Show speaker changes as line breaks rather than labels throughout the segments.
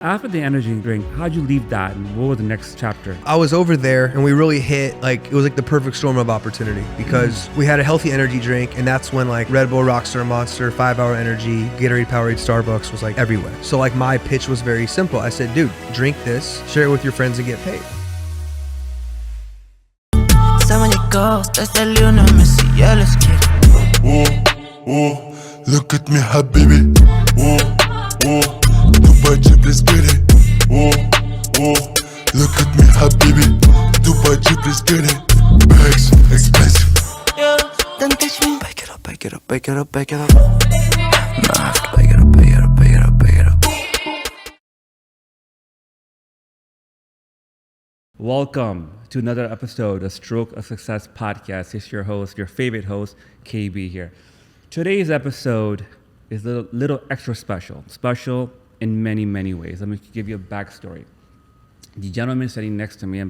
After the energy drink, how'd you leave that and what was the next chapter?
I was over there and we really hit, it was like the perfect storm of opportunity because we had a healthy energy drink, and that's when like Red Bull, Rockstar, Monster, 5 Hour Energy, Gatorade, Powerade, Starbucks was like everywhere. So like my pitch was very simple. I said, dude, drink this, share it with your friends and get paid.
Look at me, habibi. Dubai Jeep, let's get it. Look at me, habibi. Dubai Jeep, let's get it. Bags, expensive.
Don't touch me. Back it up, back it up, back it up, back it up. No, I have to back it up, back it up, back it up, back it up.
Welcome to another episode of Stroke of Success podcast. It's your host, your favorite host, KB here. Today's episode is a little extra special in many, many ways. Let me give you a backstory. The gentleman sitting next to me,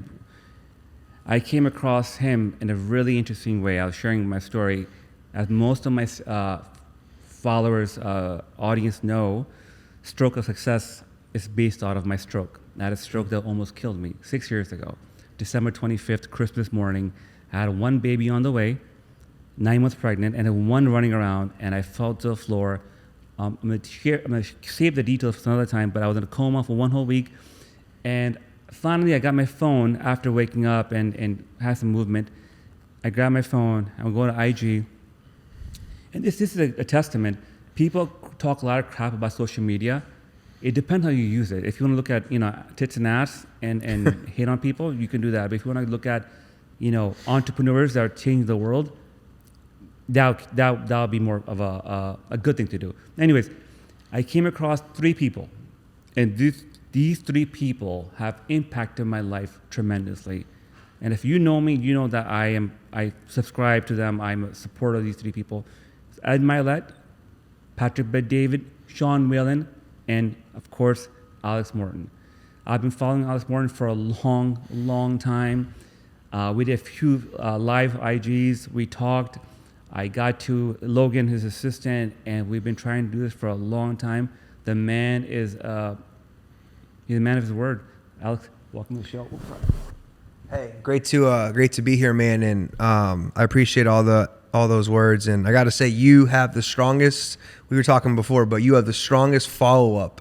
I came across him in a really interesting way. I was sharing my story. As most of my followers, audience know, Stroke of Success is based out of my stroke. I had a stroke that almost killed me 6 years ago. December 25th, Christmas morning. I had one baby on the way, 9 months pregnant, and then one running around, and I fell to the floor. I'm going to save the details for another time, but I was in a coma for one whole week. And finally, I got my phone after waking up and had some movement. I grabbed my phone, I'm going to IG. And this is a testament. People talk a lot of crap about social media. It depends how you use it. If you want to look at, tits and ass and hate on people, you can do that. But if you want to look at, entrepreneurs that are changing the world, that'll be more of a good thing to do. Anyways, I came across 3 people, and these 3 people have impacted my life tremendously. And if you know me, you know that I subscribe to them. I'm a supporter of these 3 people. Ed Milet, Patrick Bet-David, Sean Whalen, and of course, Alex Morton. I've been following Alex Morton for a long time. We did a few live IGs. We talked. I got to Logan, his assistant, and we've been trying to do this for a long time. The man is, he's a man of his word. Alex, welcome to the show.
Hey, great to be here, man. And I appreciate all those words. And I got to say, you have the strongest, we were talking before, but you have the strongest follow-up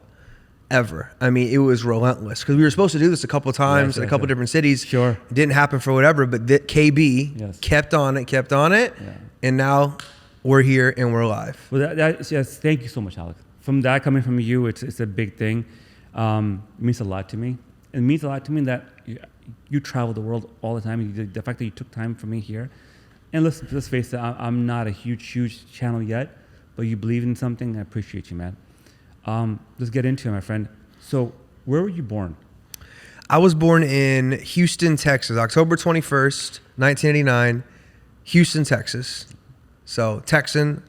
ever. I mean, it was relentless because we were supposed to do this a couple of times in a couple different cities.
Sure.
It didn't happen for whatever, but KB kept on it. Yeah. And now we're here and we're live.
Well, yes, thank you so much, Alex. From that coming from you, it's a big thing. It means a lot to me. It means a lot to me that you travel the world all the time. The fact that you took time for me here. And let's face it, I'm not a huge channel yet, but you believe in something. I appreciate you, man. Let's get into it, my friend. So where were you born?
I was born in Houston, Texas, October 21st, 1989, Houston, Texas. So Texan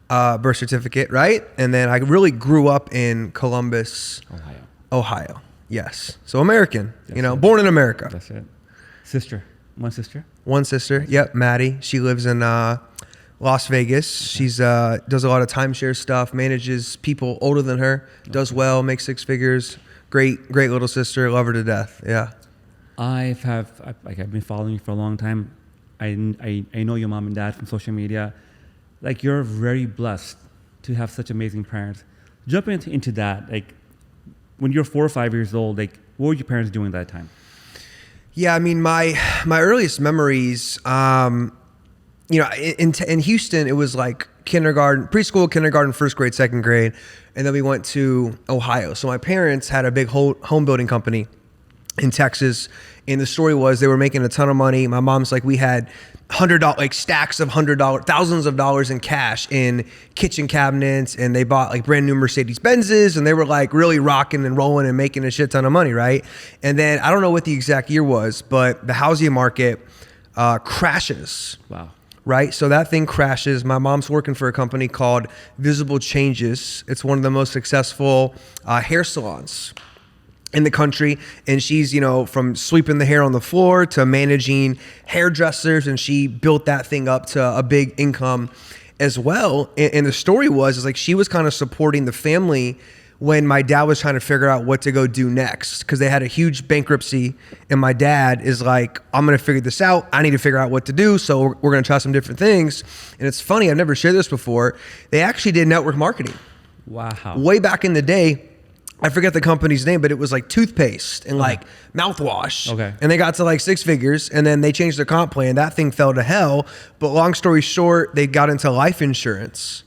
birth certificate, right? And then I really grew up in Columbus, Ohio. Yes. So American, born in America.
That's it. Sister. One sister?
One sister. Yep. Maddie. She lives in Las Vegas. Okay. She's does a lot of timeshare stuff, manages people older than her, does well, makes 6 figures. Great little sister. Love her to death. Yeah.
I've been following you for a long time. I know your mom and dad from social media. Like, you're very blessed to have such amazing parents. Jumping into that, like when you're 4 or 5 years old, like what were your parents doing at that time?
Yeah, I mean, my earliest memories, in Houston, it was like preschool, kindergarten, 1st grade, 2nd grade, and then we went to Ohio. So my parents had a big home building company in Texas, and the story was they were making a ton of money. My mom's like, we had stacks of $100, thousands of dollars in cash in kitchen cabinets, and they bought like brand new Mercedes Benzes, and they were like really rocking and rolling and making a shit ton of money, right? And then I don't know what the exact year was, but the housing market crashes.
Wow.
Right? So that thing crashes. My mom's working for a company called Visible Changes. It's one of the most successful hair salons in the country, and she's from sweeping the hair on the floor to managing hairdressers, and she built that thing up to a big income as well. And the story was like she was kind of supporting the family when my dad was trying to figure out what to go do next, because they had a huge bankruptcy, and my dad is like, I'm going to figure this out. I need to figure out what to do. So we're going to try some different things. And it's funny, I've never shared this before. They actually did network marketing.
Wow.
Way back in the day, I forget the company's name, but it was like toothpaste and like mouthwash.
Okay.
And they got to like 6 figures, and then they changed their comp plan. That thing fell to hell. But long story short, they got into life insurance.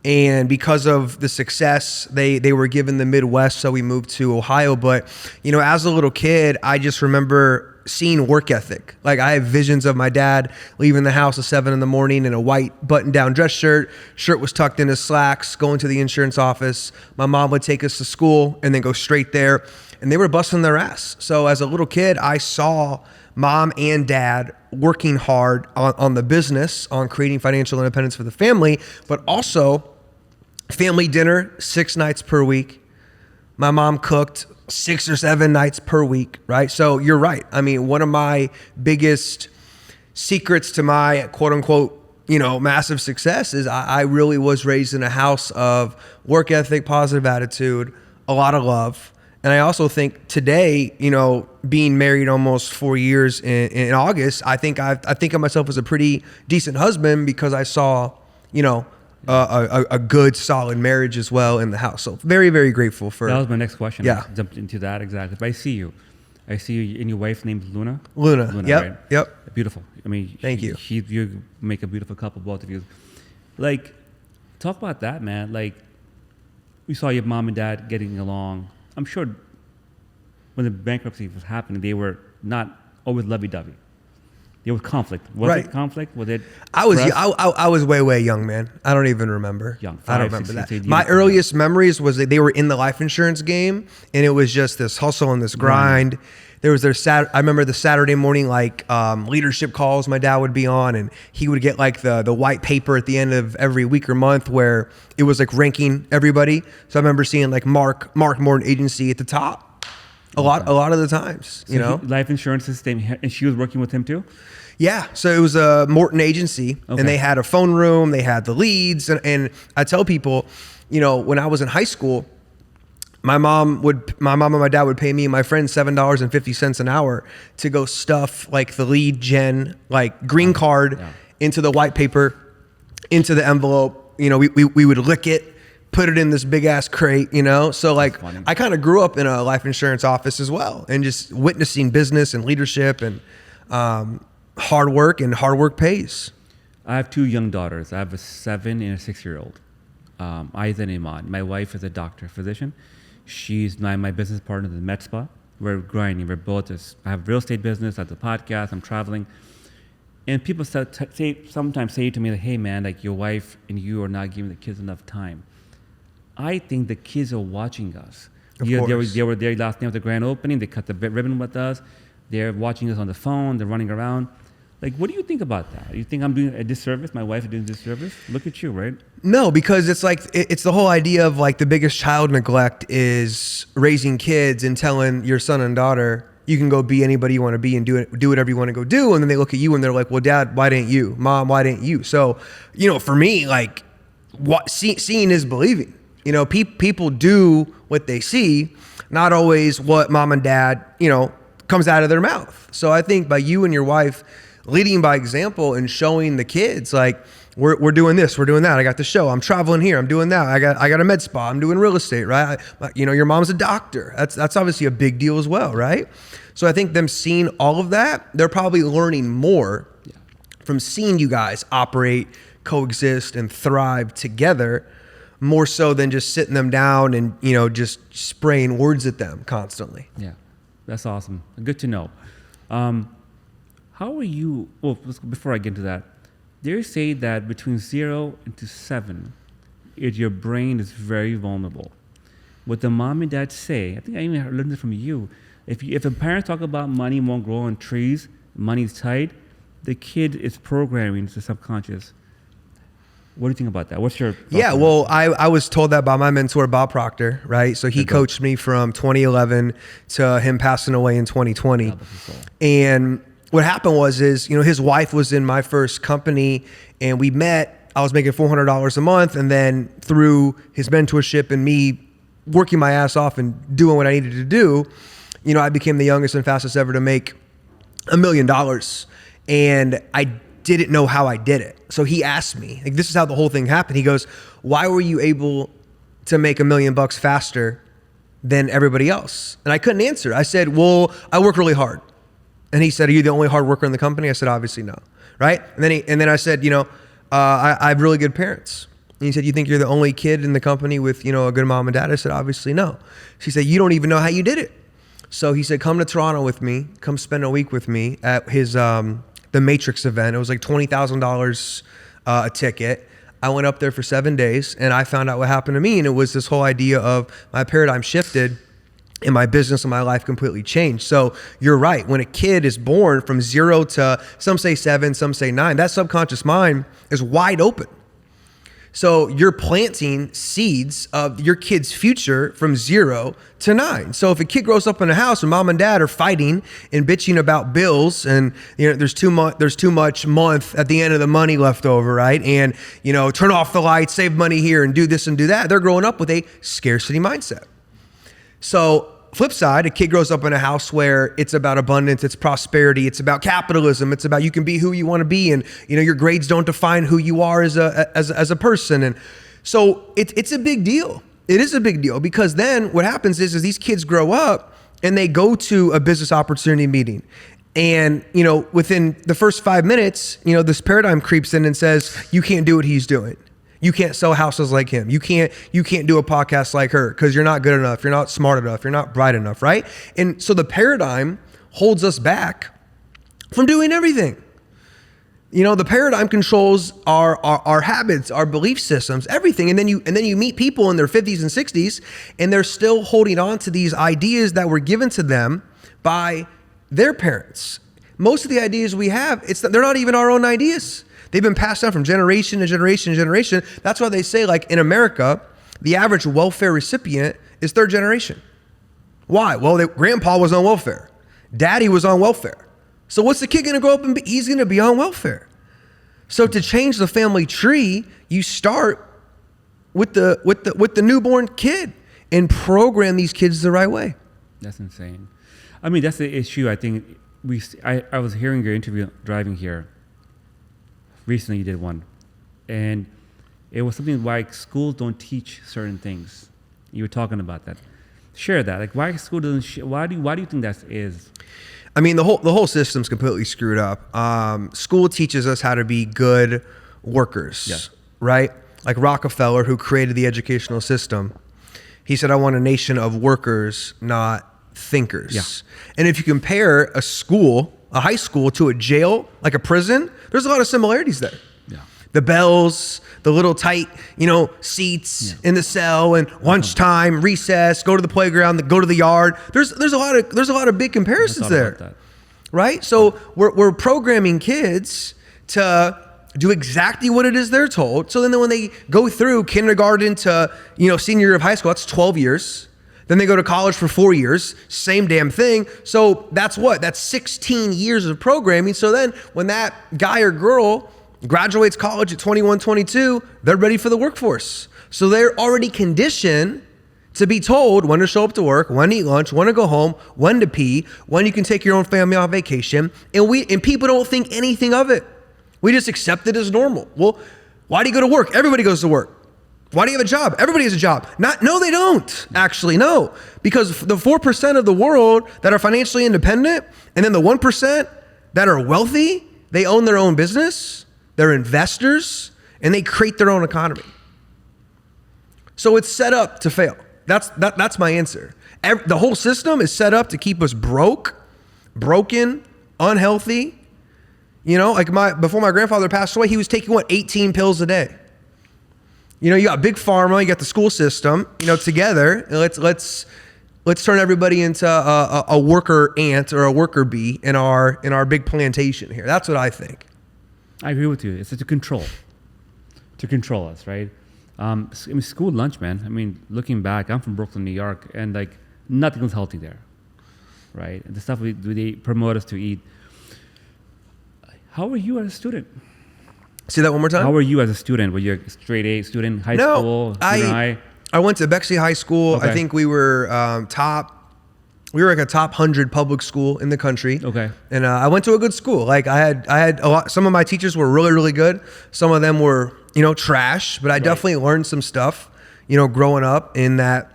And because of the success, they were given the Midwest, so we moved to Ohio. But, you know, as a little kid, I just remember seeing work ethic. Like, I have visions of my dad leaving the house at 7 a.m. in a white button-down dress shirt. Shirt was tucked in his slacks, going to the insurance office. My mom would take us to school and then go straight there. And they were busting their ass. So as a little kid, I saw mom and dad working hard on the business, on creating financial independence for the family, but also family dinner 6 nights per week. My mom cooked 6 or 7 nights per week, right? So you're right. I mean, one of my biggest secrets to my quote unquote, you know, massive success is I really was raised in a house of work ethic, positive attitude, a lot of love. And I also think today, you know, being married almost 4 years in August, I think of myself as a pretty decent husband because I saw, you know, a good solid marriage as well in the house. So very, very grateful for
That was my next question.
Yeah.
I jumped into that exactly. But I see you and your wife's name is Luna.
Luna. Yep.
Right?
Yep.
Beautiful. I mean,
Thank you.
You make a beautiful couple, both of you. Like, talk about that, man. Like, we saw your mom and dad getting along. I'm sure when the bankruptcy was happening, they were not always lovey-dovey. There was conflict. Was it conflict? Was it?
I was way young, man. I don't even remember.
Young.
I don't
5,
remember
6,
that.
8
My
years.
earliest memories was that they were in the life insurance game, and it was just this hustle and this grind. There was I remember the Saturday morning leadership calls my dad would be on, and he would get like the white paper at the end of every week or month where it was like ranking everybody. So I remember seeing like Mark Morton agency at the top. A lot of the times, you know.
Life insurance system, and she was working with him too?
Yeah, so it was a Morton agency, and they had a phone room, they had the leads, and I tell people, you know, when I was in high school, my mom and my dad would pay me and my friend $7.50 an hour to go stuff like the lead gen, like green card into the white paper, into the envelope. You know, we would lick it, put it in this big ass crate, you know? So like, I kind of grew up in a life insurance office as well, and just witnessing business and leadership and hard work pays.
I have 2 young daughters. I have a 7 and a 6-year-old. Aiza and Iman. My wife is a doctor, physician. She's my business partner at the med spa. We're grinding. We're both I have a real estate business. I have the podcast. I'm traveling. And people sometimes say to me, like, hey man, like your wife and you are not giving the kids enough time. I think the kids are watching us. They were there last night at the grand opening. They cut the ribbon with us. They're watching us on the phone. They're running around. Like, what do you think about that? You think I'm doing a disservice? My wife is doing a disservice? Look at you, right?
No, because it's like, it's the whole idea of like the biggest child neglect is raising kids and telling your son and daughter, you can go be anybody you want to be and do whatever you want to go do. And then they look at you and they're like, well, Dad, why didn't you? Mom, why didn't you? So, you know, for me, like seeing is believing. You know, people do what they see, not always what mom and dad, you know, comes out of their mouth. So I think by you and your wife leading by example and showing the kids, like, we're doing this, we're doing that. I got the show. I'm traveling here. I'm doing that. I got a med spa. I'm doing real estate, right? You know, your mom's a doctor. That's obviously a big deal as well, right? So I think them seeing all of that, they're probably learning more from seeing you guys operate, coexist, and thrive together, more so than just sitting them down and, you know, just spraying words at them constantly.
Yeah, that's awesome. Good to know. How are you? Well, before I get into that, they say that between 0 and 7, your brain is very vulnerable. What the mom and dad say, I think I even learned it from you. If a parent talk about money won't grow on trees, money's tight, the kid is programming to subconscious. What do you think about that? What's your thoughts on
well, I was told that by my mentor, Bob Proctor, right? So he coached me from 2011 to him passing away in 2020. And what happened was, you know, his wife was in my first company and we met. I was making $400 a month. And then through his mentorship and me working my ass off and doing what I needed to do, you know, I became the youngest and fastest ever to make $1 million. And I didn't know how I did it. So he asked me, like, this is how the whole thing happened. He goes, why were you able to make $1 million faster than everybody else? And I couldn't answer. I said, well, I work really hard. And he said, are you the only hard worker in the company? I said, obviously no. Right? And then I said, you know, I have really good parents. And he said, you think you're the only kid in the company with, you know, a good mom and dad? I said, obviously no. She said, you don't even know how you did it. So he said, come to Toronto with me, come spend a week with me at his, the Matrix event. It was like $20,000 a ticket. I went up there for 7 days and I found out what happened to me. And it was this whole idea of my paradigm shifted and my business and my life completely changed. So you're right. When a kid is born from 0 to, some say 7, some say 9, that subconscious mind is wide open. So you're planting seeds of your kid's future from 0 to 9. So if a kid grows up in a house and mom and dad are fighting and bitching about bills, and you know there's too much month at the end of the money left over, right? And you know, turn off the lights, save money here, and do this and do that. They're growing up with a scarcity mindset. So flip side, a kid grows up in a house where it's about abundance, it's prosperity, it's about capitalism, it's about you can be who you want to be, and you know your grades don't define who you are as a person. And so it's a big deal. It is a big deal because then what happens is these kids grow up and they go to a business opportunity meeting. And, you know, within the first 5 minutes, you know, this paradigm creeps in and says, you can't do what he's doing. You can't sell houses like him. You can't do a podcast like her because you're not good enough. You're not smart enough. You're not bright enough, right? And so the paradigm holds us back from doing everything. You know, the paradigm controls our habits, our belief systems, everything. And then you meet people in their 50s and 60s, and they're still holding on to these ideas that were given to them by their parents. Most of the ideas we have, they're not even our own ideas. They've been passed down from generation to generation to generation. That's why they say, like in America, the average welfare recipient is 3rd generation. Why? Well, grandpa was on welfare. Daddy was on welfare. So what's the kid gonna grow up and be? He's gonna be on welfare. So to change the family tree, you start with the newborn kid and program these kids the right way.
That's insane. I mean, that's the issue. I think I was hearing your interview driving here. Recently you did one, and it was something like schools don't teach certain things. You were talking about that. Share that. Like, why school doesn't? Why do you think that is?
I mean, the whole system's completely screwed up. School teaches us how to be good workers,
yeah.
Right? Like Rockefeller, who created the educational system, he said, "I want a nation of workers, not thinkers."
Yeah.
And if you compare a school, a high school, to a jail, like a prison, there's a lot of similarities there.
Yeah.
The bells, the little tight, you know, seats in the cell, and lunchtime, recess, go to the playground, go to the yard. There's a lot of big comparisons there, right? So we're programming kids to do exactly what it is they're told. So then when they go through kindergarten to, you know, senior year of high school, that's 12 years. Then they go to college for 4 years, same damn thing. So that's 16 years of programming. So then when that guy or girl graduates college at 21, 22, they're ready for the workforce. So they're already conditioned to be told when to show up to work, when to eat lunch, when to go home, when to pee, when you can take your own family on vacation. And people don't think anything of it. We just accept it as normal. Well, why do you go to work? Everybody goes to work. Why do you have a job? Everybody has a job. No, they don't. Actually, no. Because the 4% of the world that are financially independent, and then the 1% that are wealthy, they own their own business, they're investors, and they create their own economy. So it's set up to fail. That's my answer. The whole system is set up to keep us broken, unhealthy. You know, like before my grandfather passed away, he was taking 18 pills a day. You know, you got big pharma, you got the school system, you know, together. And let's turn everybody into a worker ant or a worker bee in our big plantation here. That's what I think.
I agree with you. It's to control us, right? I mean, school lunch, man. I mean, looking back, I'm from Brooklyn, New York, and like nothing was healthy there, right? The stuff they promote us to eat. How were you as a student?
Say that one more time.
How were you as a student? Were you a straight A student, high school, junior high?
I went to Bexley High School.
Okay.
I think we were we were like a top 100 public school in the country.
Okay.
And I went to a good school. Like I had a lot, some of my teachers were really, really good. Some of them were, trash, but I definitely learned some stuff, growing up in that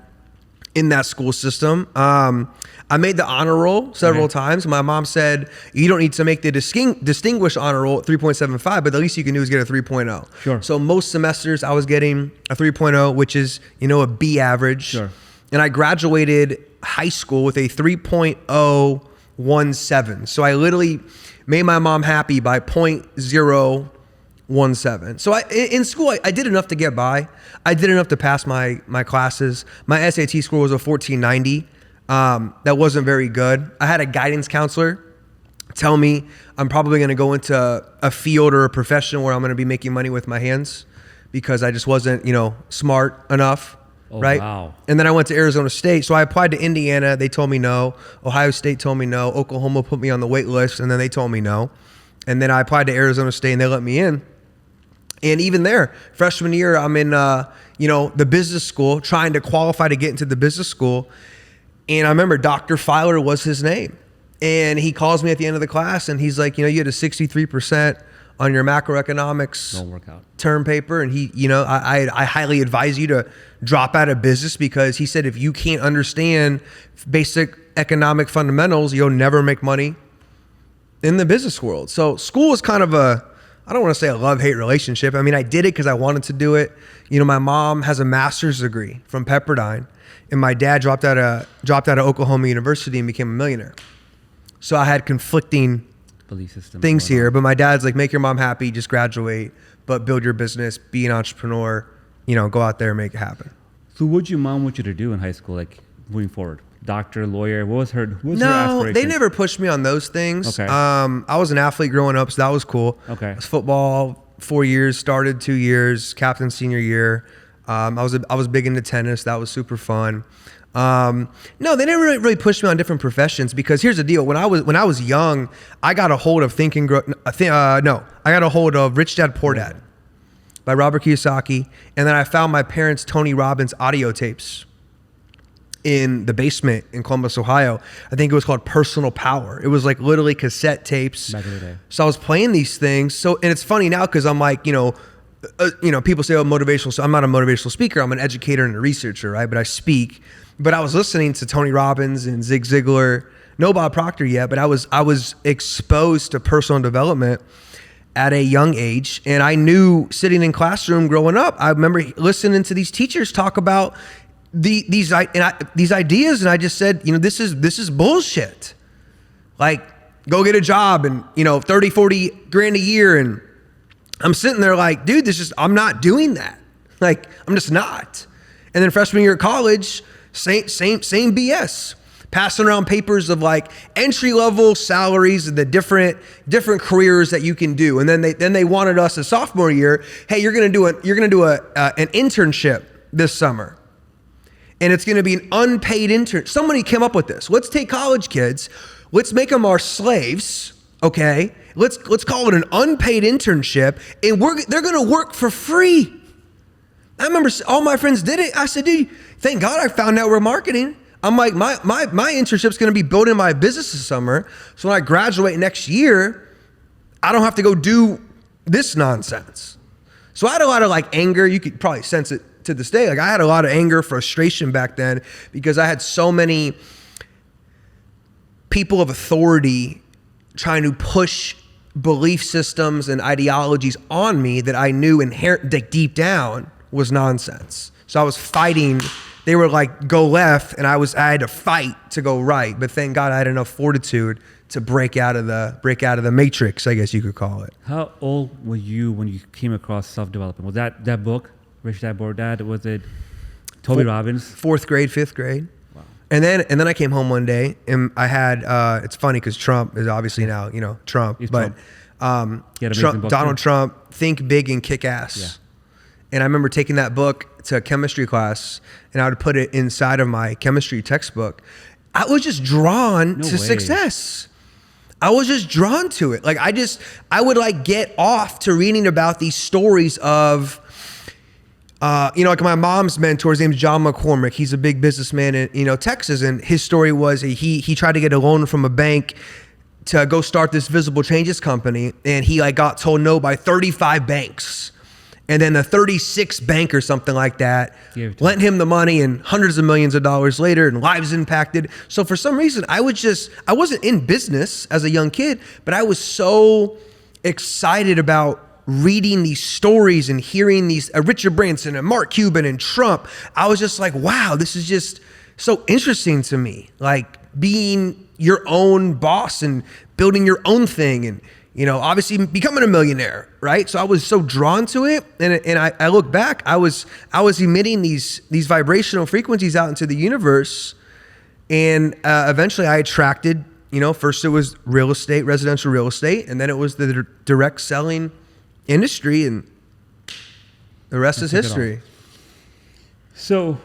school system. I made the honor roll several times. My mom said, you don't need to make the distinguished honor roll at 3.75, but the least you can do is get a 3.0.
Sure.
So most semesters I was getting a 3.0, which is, a B average.
Sure.
And I graduated high school with a 3.017. So I literally made my mom happy by 0.017. So in school, I did enough to get by. I did enough to pass my classes. My SAT score was a 1490. That wasn't very good. I had a guidance counselor tell me I'm probably going to go into a field or a profession where I'm going to be making money with my hands because I just wasn't, smart enough.
Oh,
right.
Wow.
And then I went to Arizona State. So I applied to Indiana. They told me no. Ohio State told me no. Oklahoma put me on the wait list and then they told me no. And then I applied to Arizona State and they let me in. And even there, freshman year, I'm in, the business school, trying to qualify to get into the business school. And I remember Dr. Filer was his name. And he calls me at the end of the class and he's like, you had a 63% on your macroeconomics
Don't work out.
term paper. And he, I highly advise you to drop out of business because he said, if you can't understand basic economic fundamentals, you'll never make money in the business world. So school is kind of I don't want to say a love-hate relationship. I mean, I did it because I wanted to do it. My mom has a master's degree from Pepperdine and my dad dropped out of Oklahoma University and became a millionaire. So I had conflicting
Belief system
things here, but my dad's like, make your mom happy, just graduate, but build your business, be an entrepreneur, go out there and make it happen.
So what your mom want you to do in high school, like moving forward? Doctor, lawyer, what was her
No,
aspiration?
they never pushed me on those things.
Okay.
I was an athlete growing up, so that was cool.
Okay.
It was football, 4 years, started 2 years, captain senior year. I was big into tennis. That was super fun. No, they never really pushed me on different professions because here's the deal. When I was young, I got a hold of I got a hold of Rich Dad Poor Dad by Robert Kiyosaki. And then I found my parents' Tony Robbins audio tapes in the basement in Columbus, Ohio. I think it was called Personal Power. It was like literally cassette tapes.
Back in the day.
So I was playing these things. So, and it's funny now because I'm like, people say, oh, motivational. So I'm not a motivational speaker. I'm an educator and a researcher, right? But I speak. But I was listening to Tony Robbins and Zig Ziglar, no Bob Proctor yet, but I was exposed to personal development at a young age. And I knew sitting in classroom growing up, I remember listening to these teachers talk about these ideas. And I just said, this is bullshit. Like, go get a job and, 30, 40 grand a year. And I'm sitting there like, dude, I'm not doing that. Like, I'm just not. And then freshman year of college, same BS. Passing around papers of like entry level salaries and the different careers that you can do. And then they wanted us a sophomore year, hey, you're gonna do an internship this summer. And it's gonna be an unpaid intern. Somebody came up with this. Let's take college kids, let's make them our slaves, okay? Let's call it an unpaid internship, and they're gonna work for free. I remember all my friends did it. I said, dude, thank God I found network marketing. I'm like, my internship's gonna be building my business this summer. So when I graduate next year, I don't have to go do this nonsense. So I had a lot of like anger. You could probably sense it to this day. Like I had a lot of anger, frustration back then because I had so many people of authority trying to push belief systems and ideologies on me that I knew that deep down was nonsense. So I was fighting. They were like, go left, and I had to fight to go right. But thank God I had enough fortitude to break out of the matrix, I guess you could call it.
How old were you when you came across self-development? Was that book, Rich Dad Poor Dad, was it Tony Robbins?
4th grade, 5th grade.
Wow.
And then I came home one day and I had, it's funny because Trump is obviously now, Trump,
He's
but
Trump.
Donald Trump, Think Big and Kick Ass.
Yeah.
And I remember taking that book to a chemistry class and I would put it inside of my chemistry textbook. I was just drawn to success. I was just drawn to it. Like I would like get off to reading about these stories of like my mom's mentor, his name's John McCormick. He's a big businessman in, Texas. And his story was he tried to get a loan from a bank to go start this visible changes company. And he got told no by 35 banks. And then the 36th bank or something like that lent him the money, and hundreds of millions of dollars later, and lives impacted. So for some reason, I wasn't in business as a young kid, but I was so excited about reading these stories and hearing these Richard Branson and Mark Cuban and Trump. I was just like, wow, this is just so interesting to me. Like being your own boss and building your own thing, and obviously becoming a millionaire, right? So I was so drawn to it, and I look back, I was emitting these vibrational frequencies out into the universe, and eventually I attracted, first it was real estate, residential real estate, and then it was the direct selling industry, and the rest is history.
So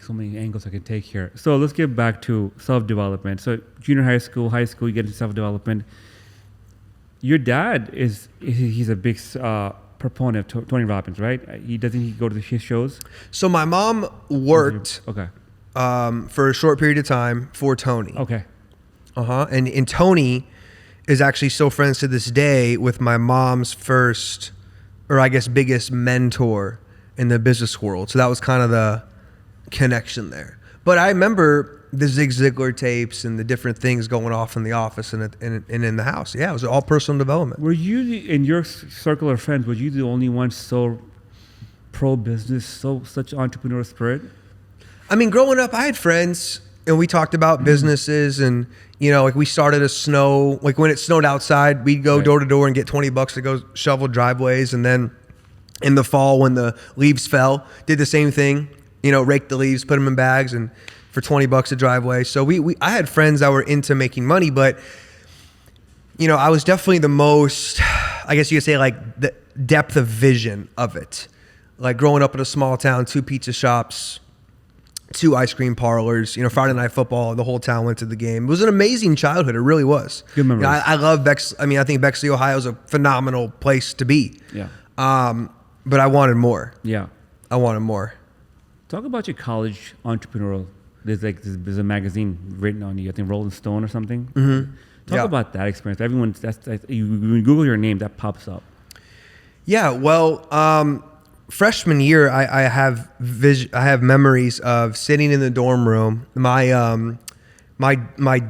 many angles I could take here. So let's get back to self-development. So junior high school, you get into self-development. Your dad he's a big proponent of Tony Robbins, right? Doesn't he go to his shows?
So my mom worked for a short period of time for Tony.
Okay.
And Tony is actually still friends to this day with my mom's first, or I guess biggest mentor in the business world. So that was kind of the connection there. But I remember the Zig Ziglar tapes and the different things going off in the office and in the house. Yeah, it was all personal development.
Were you, in your circle of friends, were you the only one so pro-business, such entrepreneurial spirit?
I mean, growing up, I had friends, and we talked about businesses, and we started when it snowed outside, we'd go door to door and get $20 to go shovel driveways. And then in the fall, when the leaves fell, did the same thing, raked the leaves, put them in bags, and for $20 a driveway. So I had friends that were into making money, but I was definitely the most, I guess you could say, the depth of vision of it. Like growing up in a small town, 2 pizza shops, 2 ice cream parlors, Friday night football, the whole town went to the game. It was an amazing childhood. It really was.
Good memories.
I love I think Bexley, Ohio is a phenomenal place to be.
Yeah.
But I wanted more.
Yeah.
I wanted more.
Talk about your college entrepreneurial. There's a magazine written on you, I think Rolling Stone or something.
Mm-hmm.
Talk about that experience. Everyone, when you Google your name, that pops up.
Yeah. Well, freshman year, I have memories of sitting in the dorm room. My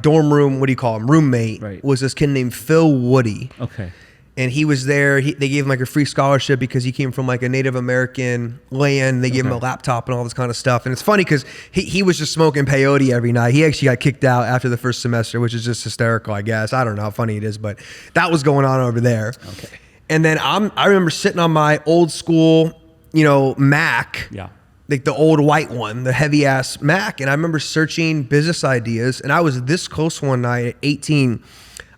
dorm room, what do you call him? Roommate was this kid named Phil Woody.
Okay.
And he was there. They gave him a free scholarship because he came from a Native American land. They gave him a laptop and all this kind of stuff. And it's funny because he was just smoking peyote every night. He actually got kicked out after the first semester, which is just hysterical, I guess. I don't know how funny it is, but that was going on over there.
Okay.
And then I remember sitting on my old school, Mac.
Yeah.
Like the old white one, the heavy ass Mac. And I remember searching business ideas. And I was this close one night at 18.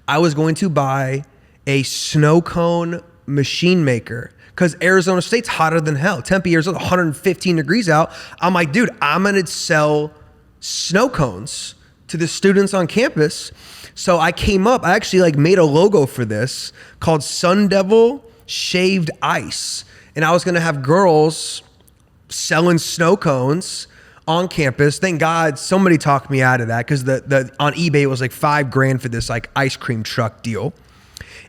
I was going to buy a snow cone machine maker because Arizona State's hotter than hell. Tempe, Arizona, 115 degrees out. I'm like, dude, I'm going to sell snow cones to the students on campus. So I came up, I actually made a logo for this called Sun Devil Shaved Ice. And I was going to have girls selling snow cones on campus. Thank God somebody talked me out of that because the on eBay it was $5,000 for this ice cream truck deal.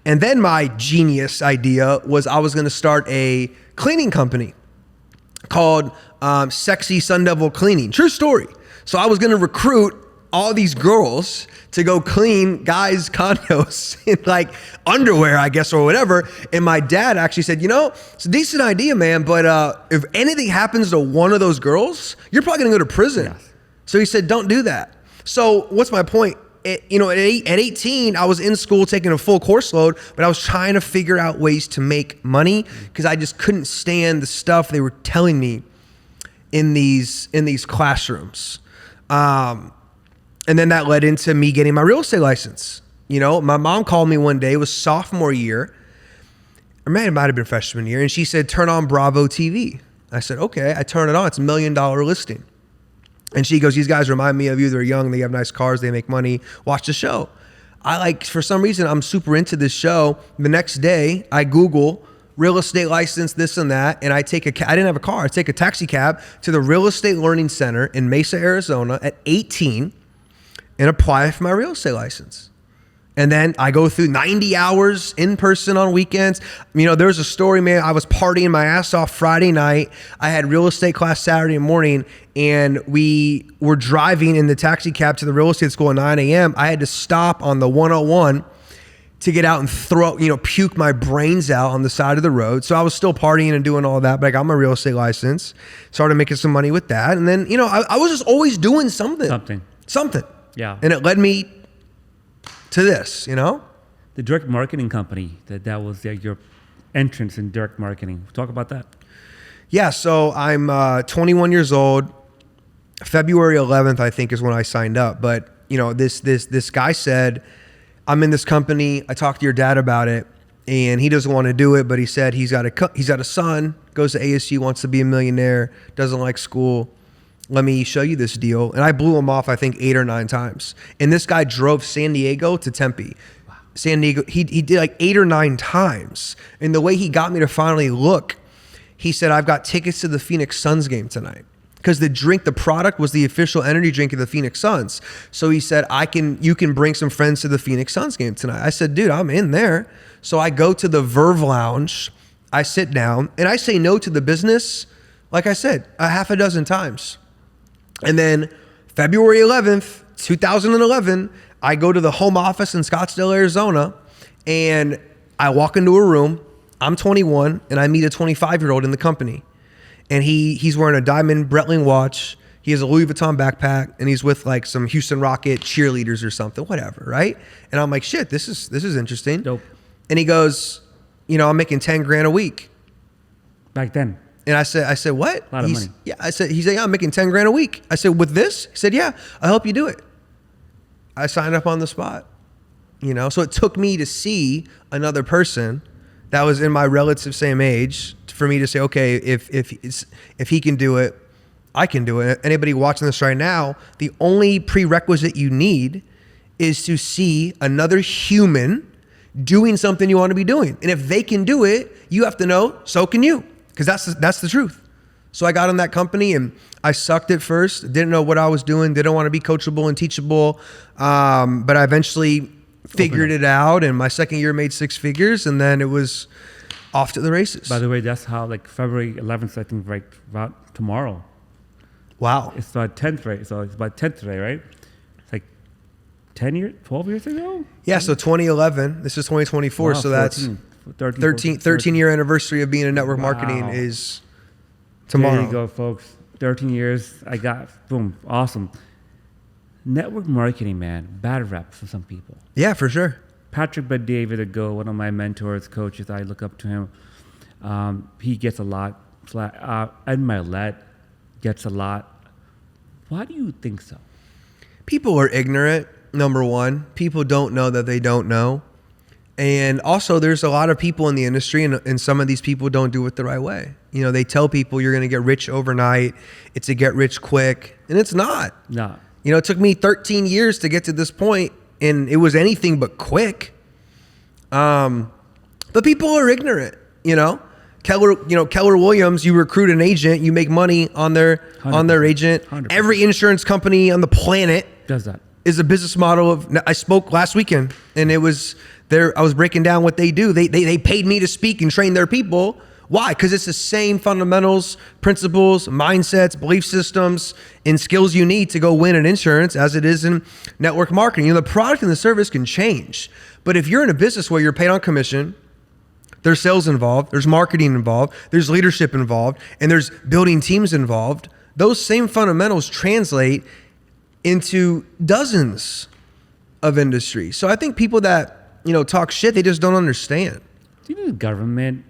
And then my genius idea was I was going to start a cleaning company called Sexy Sun Devil Cleaning. True story. So I was going to recruit all these girls to go clean guys' condos in underwear, I guess, or whatever. And my dad actually said, it's a decent idea, man, but if anything happens to one of those girls, you're probably going to go to prison. Yes. So he said, don't do that. So what's my point? At 18, I was in school taking a full course load, but I was trying to figure out ways to make money because I just couldn't stand the stuff they were telling me in these classrooms. And then that led into me getting my real estate license. My mom called me one day, it was sophomore year, or it might have been freshman year, and she said, turn on Bravo TV. I said, okay. I turn it on. It's $1 million listing. And she goes, these guys remind me of you. They're young. They have nice cars. They make money. Watch the show. For some reason, I'm super into this show. The next day, I Google real estate license, this and that. And I didn't have a car. I take a taxi cab to the Real Estate Learning Center in Mesa, Arizona at 18 and apply for my real estate license. And then I go through 90 hours in person on weekends. You know, there's a story, man. I was partying my ass off Friday night. I had real estate class Saturday morning, and we were driving in the taxi cab to the real estate school at 9 a.m. I had to stop on the 101 to get out and puke my brains out on the side of the road. So I was still partying and doing all that, but I got my real estate license, started making some money with that. And then, I was just always doing something.
Yeah.
And it led me to this,
The direct marketing company, that was your entrance in direct marketing. Talk about that.
Yeah, so I'm 21 years old. February 11th, I think, is when I signed up. But this guy said, "I'm in this company. I talked to your dad about it, and he doesn't want to do it. But he said he's got a son, goes to ASU, wants to be a millionaire, doesn't like school. Let me show you this deal." And I blew him off, I think, 8 or 9 times. And this guy drove San Diego to Tempe. Wow. San Diego, he did like 8 or 9 times. And the way he got me to finally look, he said, "I've got tickets to the Phoenix Suns game tonight." Because the product was the official energy drink of the Phoenix Suns. So he said, you can bring some friends to the Phoenix Suns game tonight. I said, "Dude, I'm in there." So I go to the Verve Lounge, I sit down, and I say no to the business, like I said, a half a dozen times. And then February 11th, 2011, I go to the home office in Scottsdale, Arizona, and I walk into a room. I'm 21, and I meet a 25-year-old in the company. And he's wearing a diamond Breitling watch. He has a Louis Vuitton backpack, and he's with like some Houston Rocket cheerleaders or something, whatever, right? And I'm like, shit, this is interesting.
Dope.
And he goes, "I'm making 10 grand a week."
Back then.
And I said, "What?"
A lot of money.
Yeah, he said, "Yeah, I'm making 10 grand a week." I said, "With this?" He said, "Yeah, I'll help you do it." I signed up on the spot, so it took me to see another person that was in my relative same age for me to say, okay, if he can do it, I can do it. Anybody watching this right now, the only prerequisite you need is to see another human doing something you want to be doing. And if they can do it, you have to know, so can you. Because that's the truth. So I got in that company and I sucked at first. Didn't know what I was doing. Didn't want to be coachable and teachable. But I eventually figured it out. And my second year made 6 figures. And then it was off to the races.
By the way, that's how February 11th, I think, right about tomorrow.
Wow.
It's about 10th, right? So it's about 10th today, right? It's like 12 years ago?
Yeah, so 2011. This is 2024.
Wow,
so that's 13 year anniversary of being in network marketing is tomorrow.
There you go, folks. 13 years. I got, boom, awesome. Network marketing, man, bad rep for some people.
Yeah, for sure.
Patrick Bet-David ago, one of my mentors, coaches, I look up to him. He gets a lot. Ed Milet gets a lot. Why do you think so?
People are ignorant, number one. People don't know that they don't know. And also, there's a lot of people in the industry, and some of these people don't do it the right way. They tell people you're going to get rich overnight. It's a get rich quick, and it's not.
No.
It took me 13 years to get to this point, and it was anything but quick. But people are ignorant. Keller Williams, you recruit an agent, you make money on their agent.
100%.
Every insurance company on the planet
Does that.
is a business model of. I spoke last weekend, and it was there. I was breaking down what they do. They paid me to speak and train their people. Why? Because it's the same fundamentals, principles, mindsets, belief systems, and skills you need to go win in insurance as it is in network marketing. The product and the service can change. But if you're in a business where you're paid on commission, there's sales involved, there's marketing involved, there's leadership involved, and there's building teams involved, those same fundamentals translate into dozens of industries. So I think people that, talk shit, they just don't understand.
Do you think the government,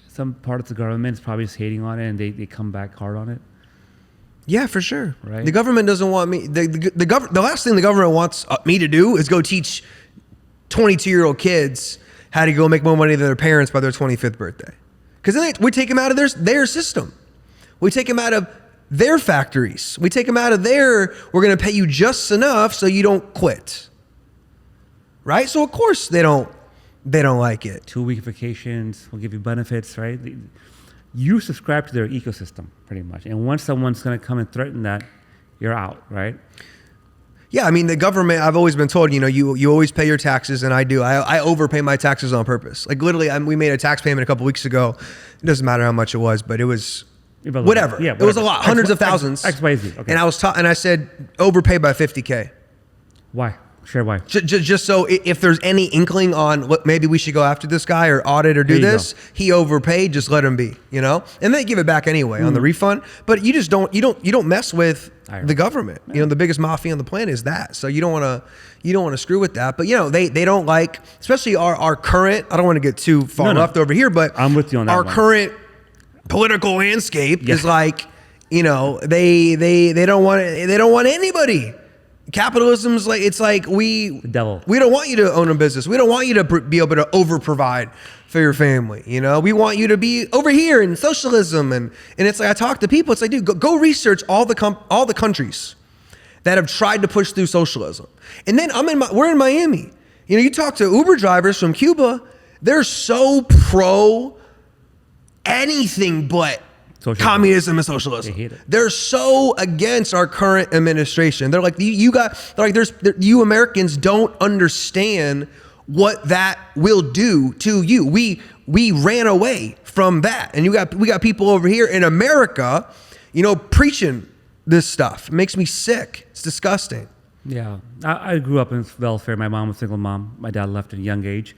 some parts of the government is probably just hating on it and they come back hard on it?
Yeah, for sure.
Right.
The government doesn't want me. The last thing the government wants me to do is go teach 22-year-old kids how to go make more money than their parents by their 25th birthday. Because then we take them out of their system. We take them out of their factories. We take them out of we're going to pay you just enough so you don't quit. Right? So of course they don't they don't like it.
2-week vacations will give you benefits, right? You subscribe to their ecosystem pretty much. And once someone's going to come and threaten that, you're out, right?
Yeah, I mean, the government, I've always been told, you always pay your taxes, and I do. I overpay my taxes on purpose. Like literally, we made a tax payment a couple weeks ago. It doesn't matter how much it was, but it was whatever.
Yeah,
it was a lot, hundreds of thousands.
XYZ. Okay.
And I said overpay by $50K.
Why? Share why.
Just so if there's any inkling on what maybe we should go after this guy or audit or do this, he overpaid, just let him be, and they give it back anyway on the refund. But you just don't mess with the government. Yeah. The biggest mafia on the planet is that. So you don't want to screw with that. But they don't like, especially our current. I don't want to get too far left over here, but
I'm with you on that.
Our current political landscape is like, they don't want anybody. Capitalism's like, it's like the devil. We don't want you to own a business. We don't want you to be able to over provide for your family. We want you to be over here in socialism. And it's like, I talk to people, it's like, dude, go research all the countries that have tried to push through socialism. And then we're in Miami. You talk to Uber drivers from Cuba, they're so pro anything but communism and socialism.
They hate it.
They're so against our current administration. They're like, you Americans don't understand what that will do to you. We ran away from that, and we got people over here in America, preaching this stuff. It makes me sick. It's disgusting.
Yeah, I grew up in welfare. My mom was a single mom. My dad left at a young age.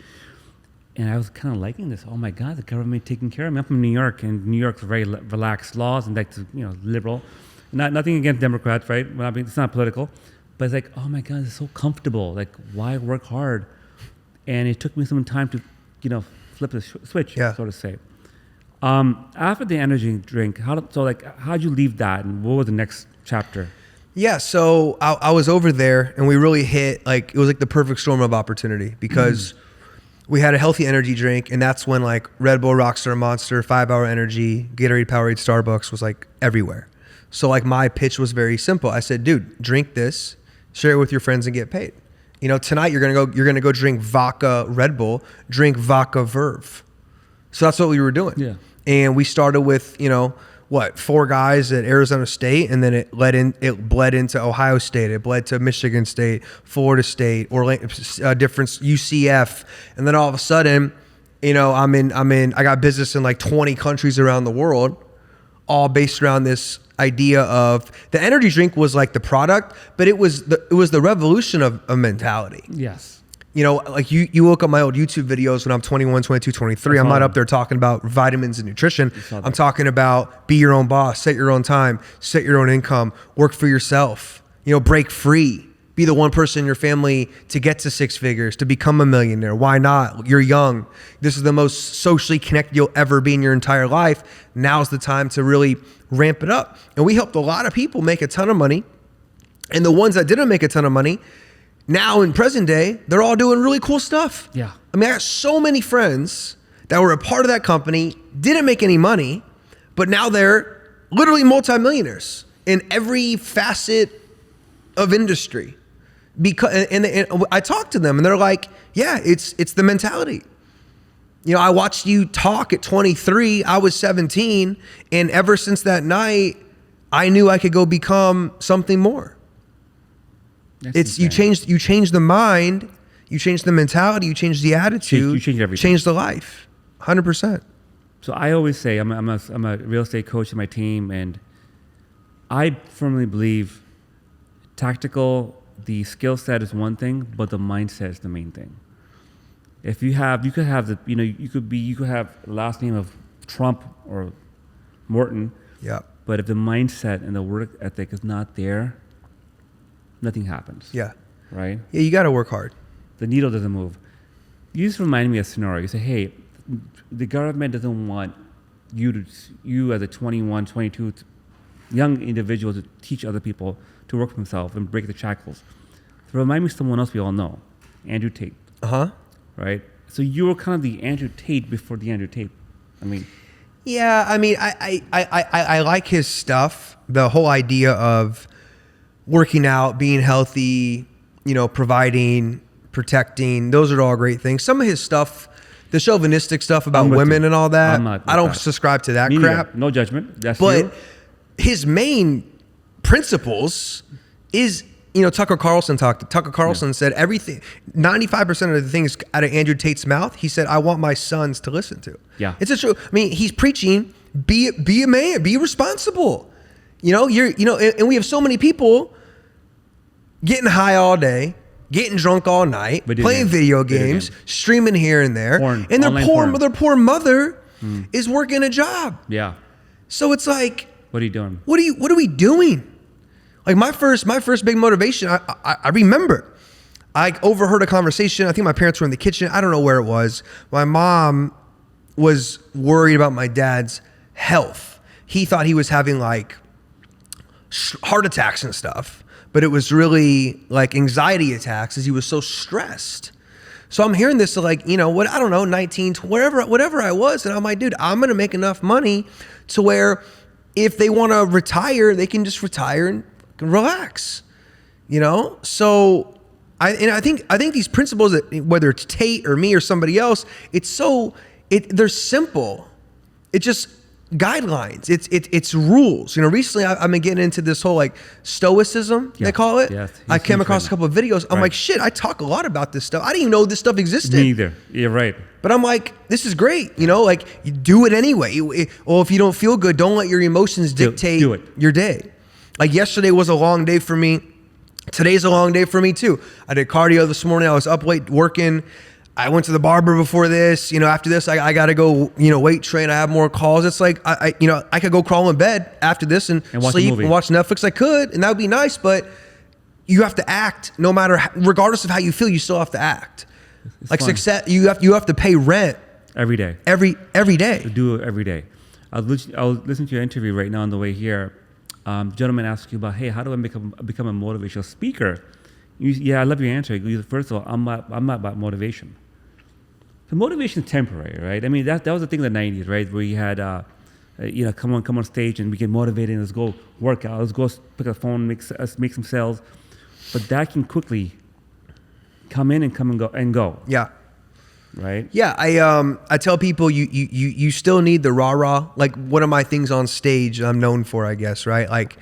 And I was kind of liking this. Oh my God, the government taking care of me. I'm from New York, and New York's very relaxed laws and liberal. Nothing against Democrats, right? It's not political, but it's like, oh my God, it's so comfortable. Like, why work hard? And it took me some time to, flip the switch, so to say. After the energy drink, how'd you leave that, and what was the next chapter?
Yeah, so I was over there, and we really hit it was like the perfect storm of opportunity because. We had a healthy energy drink, and that's when Red Bull, Rockstar, Monster, 5 Hour Energy, Gatorade, Powerade, Starbucks was everywhere. So my pitch was very simple. I said, dude, drink this, share it with your friends, and get paid. Tonight you're gonna go drink vodka Red Bull, drink vodka Verve. So that's what we were doing. Yeah. And we started with 4 guys at Arizona State, and then it bled into Ohio State, it bled to Michigan State, Florida State, Orlando, different UCF, and then all of a sudden, I got business in 20 countries around the world, all based around this idea of the energy drink was the product, but it was the revolution of mentality.
Yes.
You look up my old YouTube videos when I'm 21, 22, 23. I'm not up there talking about vitamins and nutrition. I'm talking about be your own boss, set your own time, set your own income, work for yourself, break free, be the one person in your family to get to 6 figures, to become a millionaire. Why not? You're young. This is the most socially connected you'll ever be in your entire life. Now's the time to really ramp it up. And we helped a lot of people make a ton of money. And the ones that didn't make a ton of money, now in present day, they're all doing really cool stuff.
Yeah.
I got so many friends that were a part of that company, didn't make any money, but now they're literally multimillionaires in every facet of industry. And I talked to them, and they're like, yeah, it's the mentality. I watched you talk at 23, I was 17, and ever since that night, I knew I could go become something more. You change the mind, you change the mentality, you change the attitude,
you change everything.
Change the life, 100%.
So I always say I'm a real estate coach in my team, and I firmly believe the skill set is one thing, but the mindset is the main thing. If you could have the last name of Trump or Morton.
Yeah.
But if the mindset and the work ethic is not there, nothing happens.
Yeah.
Right?
Yeah, you got to work hard.
The needle doesn't move. You just remind me of a scenario. You say, hey, the government doesn't want you as a 21, 22 young individual to teach other people to work for themselves and break the shackles. So remind me of someone else we all know, Andrew Tate.
Uh-huh.
Right? So you were kind of the Andrew Tate before the Andrew Tate.
Yeah, I like his stuff. The whole idea of working out, being healthy, providing, protecting, those are all great things. Some of his stuff the chauvinistic stuff about
I'm with
women
you.
and all that.
I'm not with
I don't
that.
subscribe to that
Me
crap.
neither. No judgment. That's
But
you.
his main principles is, you know, Tucker Carlson said everything, 95% of the things out of Andrew Tate's mouth, he said, I want my sons to listen to.
Yeah.
It's a true, I mean, he's preaching, be a man, be responsible. You know, and we have so many people getting high all day, getting drunk all night, playing video games, streaming here and there.
Porn,
and
online
their poor mother is working a job.
Yeah.
So it's like,
What are you doing?
what are we doing? Like my first big motivation, I remember I overheard a conversation. I think my parents were in the kitchen. I don't know where it was. My mom was worried about my dad's health. He thought he was having like heart attacks and stuff, but it was really like anxiety attacks as he was so stressed. So I'm hearing this like, you know, I don't know, 19, whatever I was. And I'm like, dude, I'm going to make enough money to where if they want to retire, they can just retire and relax, you know? So I think these principles that whether it's Tate or me or somebody else, they're simple. It's just guidelines. It's rules. You know, recently I've been getting into this whole like stoicism, they call it.
Yes.
I came across a couple of videos. I'm like, shit, I talk a lot about this stuff. I didn't even know this stuff existed.
Me either. You're right.
But I'm like, this is great. You know, like you do it anyway. Or if you don't feel good, don't let your emotions dictate
do it.
your day. Like yesterday was a long day for me. Today's a long day for me too. I did cardio this morning. I was up late working. I went to the barber before this. You know, after this, I got to go, you know, weight train. I have more calls. It's like, I could go crawl in bed after this and
watch a
sleep
movie.
and watch Netflix. I could, and that would be nice, but you have to act regardless of how you feel, you still have to act.
It's
like
fun.
success, you have to pay rent
Every day.
every day.
Do it every day. I was listening to your interview right now on the way here. Gentleman asked you about, hey, how do I become a motivational speaker? I love your answer. First of all, I'm not about motivation. The motivation is temporary, right? I mean, that was the thing in the 90s, right? Where you had, come on stage and we get motivated and let's go work out. Let's go pick up the phone, make some sales. But that can quickly come in and come and go.
Yeah.
Right?
Yeah, I tell people you still need the rah-rah. Like one of my things on stage I'm known for, I guess, right? Like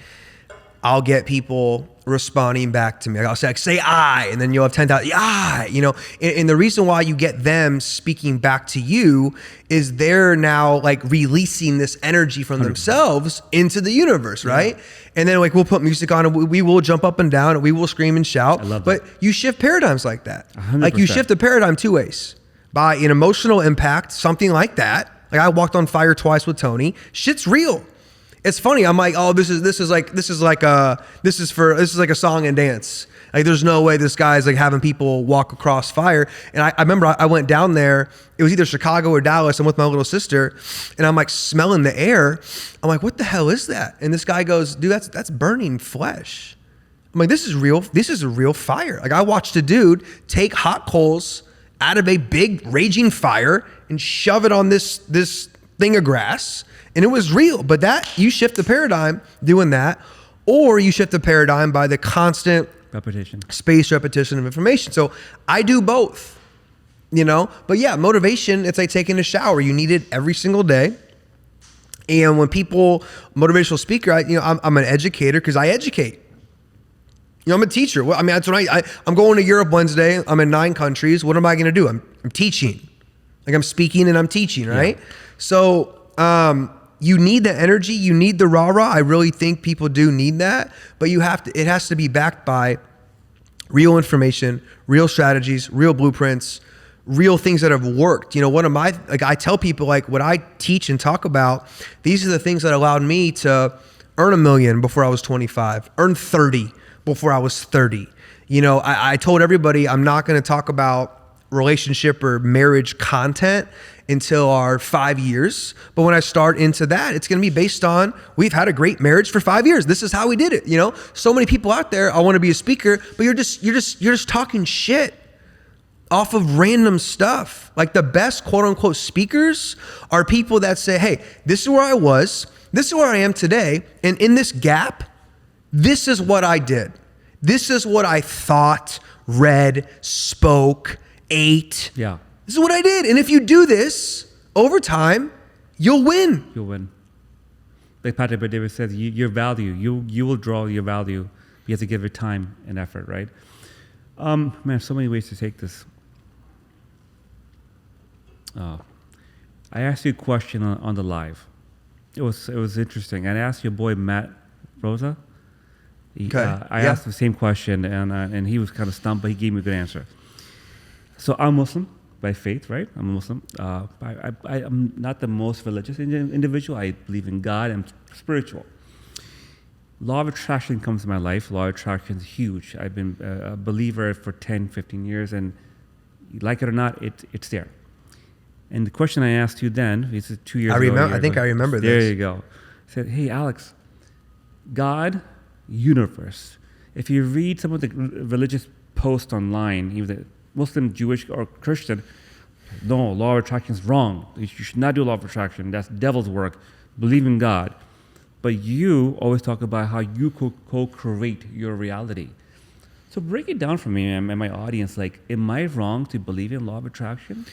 I'll get people responding back to me. I'll say I, and then you'll have 10,000, I, you know. And the reason why you get them speaking back to you is they're now like releasing this energy from 100%. Themselves into the universe, right? Yeah. And then like we'll put music on and we will jump up and down and we will scream and shout.
I love
that. But you shift paradigms like that.
100%.
Like you shift the paradigm two ways. By an emotional impact, something like that. Like I walked on fire twice with Tony. Shit's real. It's funny. I'm like, oh, this is like a song and dance. Like there's no way this guy's like having people walk across fire. And I remember I went down there. It was either Chicago or Dallas. I'm with my little sister, and I'm like smelling the air. I'm like, what the hell is that? And this guy goes, dude, that's burning flesh. I'm like, this is real. This is a real fire. Like I watched a dude take hot coals out of a big raging fire and shove it on this thing of grass, and it was real. But that, you shift the paradigm doing that, or you shift the paradigm by the constant spaced repetition of information. So I do both, you know. But yeah, motivation, it's like taking a shower. You need it every single day. And when people, motivational speaker, I'm an educator because I educate. You know, I'm a teacher. Well, I mean, that's what I'm going to Europe Wednesday. I'm in 9 countries. What am I going to do? I'm teaching. Like I'm speaking and I'm teaching, right? Yeah. So you need the energy. You need the rah-rah. I really think people do need that. But it has to be backed by real information, real strategies, real blueprints, real things that have worked. You know, I tell people like what I teach and talk about, these are the things that allowed me to earn $1 million before I was 25, earn 30 before I was 30. You know, I told everybody I'm not going to talk about relationship or marriage content until our 5 years. But when I start into that, it's going to be based on, we've had a great marriage for 5 years. This is how we did it. You know, so many people out there, I want to be a speaker, but you're just talking shit off of random stuff. Like the best quote unquote speakers are people that say, hey, this is where I was, this is where I am today. And in this gap, this is what I did. This is what I thought, read, spoke, ate.
Yeah.
This is what I did. And if you do this over time, you'll win.
You'll win. Like Patrick David says, your value, you will draw your value. You have to give it time and effort, right? Man, so many ways to take this. I asked you a question on the live. It was interesting. I asked your boy Matt Rosa. I asked the same question, and he was kind of stumped, but he gave me a good answer. So I'm Muslim by faith, right? I'm a Muslim. I'm not the most religious individual. I believe in God. I'm spiritual. Law of attraction comes to my life. Law of attraction is huge. I've been a believer for 10, 15 years, and like it or not, it's there. And the question I asked you then, this is 2 years ago.
I think I remember this.
There you go. I said, hey, Alex, God, universe. If you read some of the religious posts online, either Muslim, Jewish, or Christian, no, law of attraction is wrong. You should not do law of attraction. That's devil's work. Believe in God. But you always talk about how you co-create your reality. So break it down for me and my audience. Like, am I wrong to believe in law of attraction?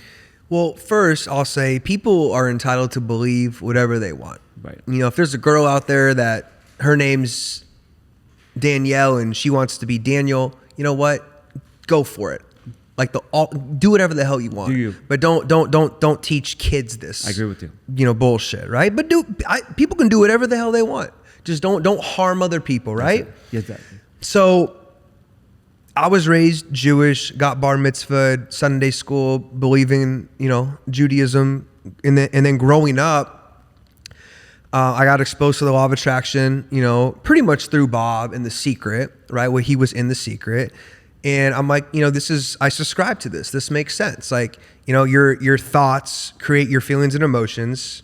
Well, first, I'll say people are entitled to believe whatever they want.
Right.
You know, if there's a girl out there that her name's Danielle and she wants to be Daniel, you know what? Go for it. Like do whatever the hell you want.
Do you?
But don't teach kids this.
I agree with you.
You know, bullshit, right? But people can do whatever the hell they want. Just don't harm other people, right?
Exactly.
So I was raised Jewish, got bar mitzvah, Sunday school, believing, you know, Judaism, and then growing up, I got exposed to the law of attraction, you know, pretty much through Bob and The Secret, right? Where he was in The Secret. And I'm like, you know, I subscribe to this. This makes sense. Like, you know, your thoughts create your feelings and emotions,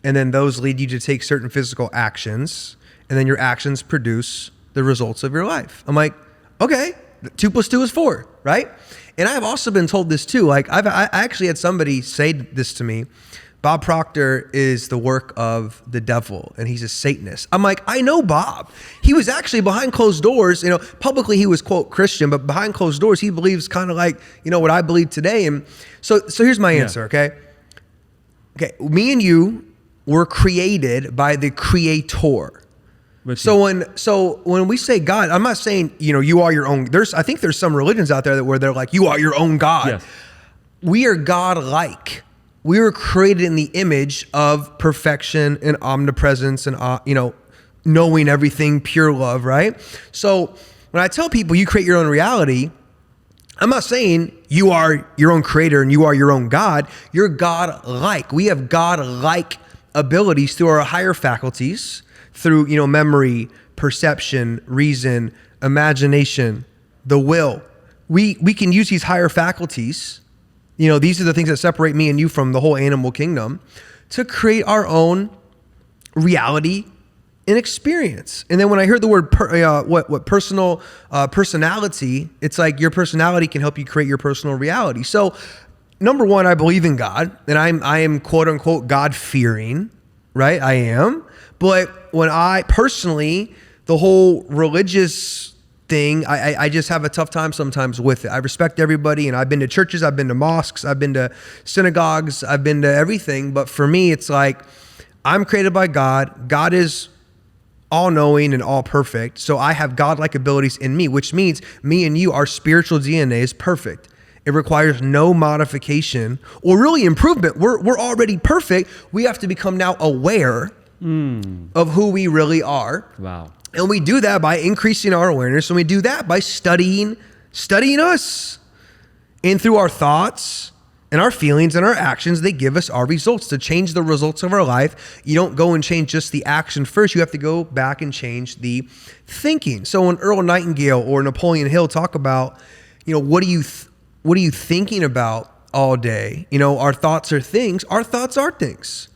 and then those lead you to take certain physical actions, and then your actions produce the results of your life. I'm like, okay, 2 + 2 is 4, right? And I've also been told this too. Like I actually had somebody say this to me. Bob Proctor is the work of the devil, and he's a Satanist. I'm like, I know Bob. He was actually behind closed doors. You know, publicly he was, quote, Christian, but behind closed doors, he believes kind of like, you know, what I believe today. And so here's my answer, okay? Okay, me and you were created by the Creator. So when we say God, I'm not saying, you know, you are your own. I think there's some religions out there where they're like, you are your own God.
Yes.
We are God-like. We were created in the image of perfection and omnipresence and, you know, knowing everything, pure love, right? So when I tell people you create your own reality, I'm not saying you are your own creator and you are your own God. You're God-like. We have God-like abilities through our higher faculties, through, you know, memory, perception, reason, imagination, the will. We can use these higher faculties. You know, these are the things that separate me and you from the whole animal kingdom to create our own reality and experience. And then when I hear the word personality, it's like your personality can help you create your personal reality. So number one, I believe in God, and I am quote unquote God fearing, right? I am. But when I personally, the whole religious thing, I just have a tough time sometimes with it. I respect everybody, and I've been to churches, I've been to mosques, I've been to synagogues, I've been to everything. But for me, it's like I'm created by God. God is all-knowing and all-perfect. So I have God-like abilities in me, which means me and you, our spiritual DNA is perfect. It requires no modification or really improvement. We're already perfect. We have to become now aware of who we really are.
Wow.
And we do that by increasing our awareness, and we do that by studying us. And through our thoughts and our feelings and our actions, they give us our results. To change the results of our life, you don't go and change just the action first. You have to go back and change the thinking. So when Earl Nightingale or Napoleon Hill talk about, you know, what are you thinking about all day? You know, our thoughts are things. Our thoughts are things.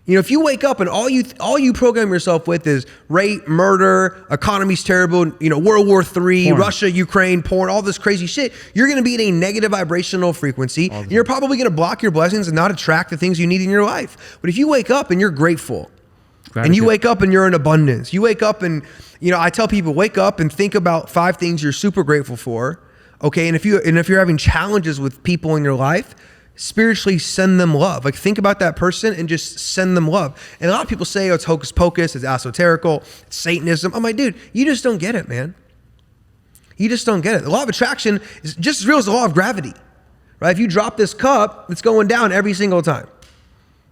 You know, if you wake up and all you program yourself with is rape, murder, economy's terrible, you know, World War III,
porn.
Russia, Ukraine, porn, all this crazy shit, you're going to be at a negative vibrational frequency. And you're probably going to block your blessings and not attract the things you need in your life. But if you wake up and you're grateful, and you wake up and you're in abundance, you wake up and, you know, I tell people, wake up and think about 5 things you're super grateful for. Okay. And if you're having challenges with people in your life, spiritually send them love. Like think about that person and just send them love. And a lot of people say, oh, it's hocus pocus, it's esoterical, it's Satanism. I'm like, dude, you just don't get it, man. You just don't get it. The law of attraction is just as real as the law of gravity, right? If you drop this cup, it's going down every single time.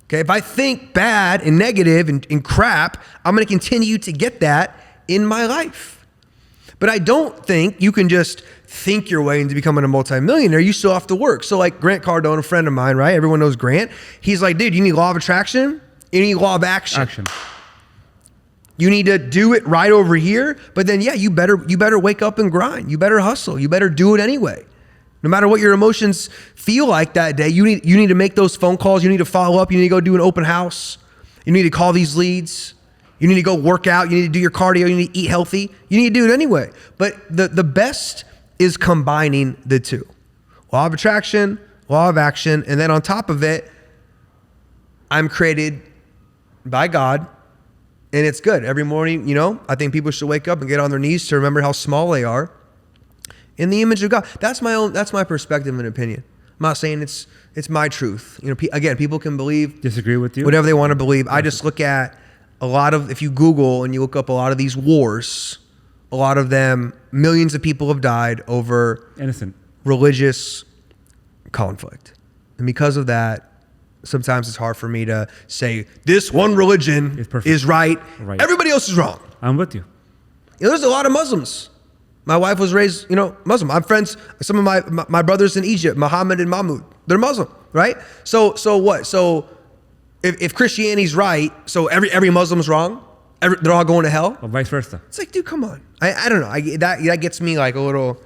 Okay, if I think bad and negative and crap, I'm going to continue to get that in my life. But I don't think you can just think your way into becoming a multimillionaire. You still have to work. So like Grant Cardone, a friend of mine, right? Everyone knows Grant. He's like, dude, you need law of attraction. You need law of action. You need to do it right over here. But then, yeah, you better wake up and grind. You better hustle. You better do it anyway. No matter what your emotions feel like that day, you need to make those phone calls. You need to follow up. You need to go do an open house. You need to call these leads. You need to go work out. You need to do your cardio. You need to eat healthy. You need to do it anyway. But the best is combining the two. Law of attraction, law of action. And then on top of it, I'm created by God. And it's good. Every morning, I think people should wake up and get on their knees to remember how small they are in the image of God. That's my perspective and opinion. I'm not saying it's my truth. Again, people can disagree with you, whatever they want to believe. I just look at a lot of, if you Google and you look up a lot of these wars, a lot of them, millions of people have died over
innocent religious
conflict. And because of that, sometimes it's hard for me to say this one religion is right. Everybody else is wrong.
I'm with you.
There's a lot of Muslims. My wife was raised, Muslim. I'm friends, some of my brothers in Egypt, Muhammad and Mahmoud, they're Muslim, right? So what? So if Christianity's right, so every Muslim's wrong? They're all going to hell?
Or vice versa.
It's like, dude, come on. I don't know. That gets me like a little